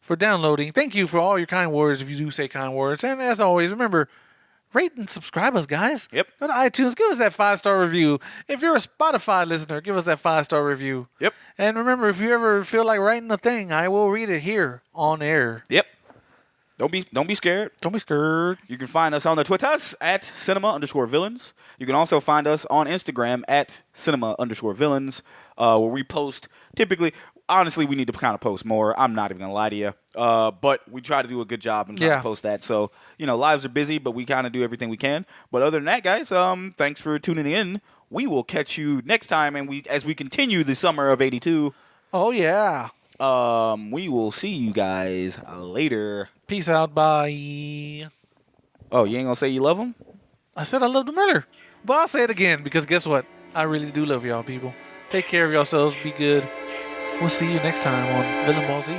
for downloading. Thank you for all your kind words if you do say kind words. And as always, remember, rate and subscribe us, guys. Yep. Go to iTunes. Give us that 5-star review. If you're a Spotify listener, give us that 5-star review. Yep. And remember, if you ever feel like writing a thing, I will read it here on air. Yep. Don't be scared. Don't be scared. You can find us on the Twitters at cinema_villains. You can also find us on Instagram at cinema_villains, where we post typically. Honestly, we need to kind of post more. I'm not even going to lie to you. But we try to do a good job and try to post that. So, lives are busy, but we kind of do everything we can. But other than that, guys, thanks for tuning in. We will catch you next time, and as we continue the summer of 82. Oh, yeah. We will see you guys later. Peace out. Bye. Oh, you ain't going to say you love them? I said I love them earlier. But I'll say it again because guess what? I really do love y'all, people. Take care of yourselves. Be good. We'll see you next time on Villain Ball Z.